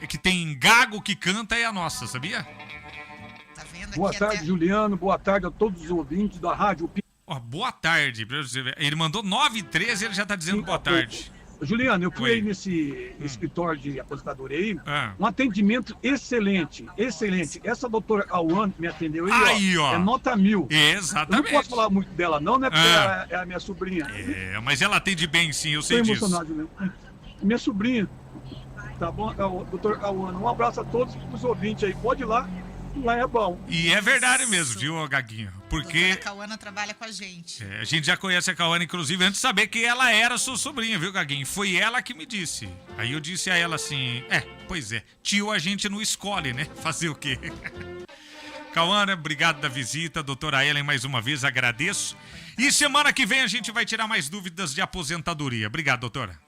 que tem gago que canta é a nossa, sabia? Tá vendo? Boa tarde, Juliano. Boa tarde a todos os ouvintes da Rádio Ó, boa tarde. Pra você ver. Ele mandou 9h13 e ele já tá dizendo boa tarde. Juliano, eu fui Oi. aí nesse escritório de aposentadoria aí, Ah. um atendimento excelente, excelente. Essa doutora Cauane me atendeu Aí, ó. é nota 1000. Eu não Exatamente. posso falar muito dela não, né, porque Ah. ela é a minha sobrinha. É, mas ela atende bem, sim, eu Estou sei disso. emocionado, Juliano. Minha sobrinha, tá bom? É o doutor Cauane. Um abraço a todos os ouvintes aí. Pode ir lá é bom. E é verdade mesmo, viu, Gaguinho? A Porque doutora Cauana trabalha com a gente. a gente já conhece a Cauane, inclusive, antes de saber que ela era sua sobrinha, viu, Gaguinho? Foi ela que me disse. Aí eu disse a ela assim, pois é, tio a gente não escolhe, né? Fazer o quê? Cauana, obrigado da visita. Doutora Ellen, mais uma vez, agradeço. E semana que vem a gente vai tirar mais dúvidas de aposentadoria. Obrigado, doutora.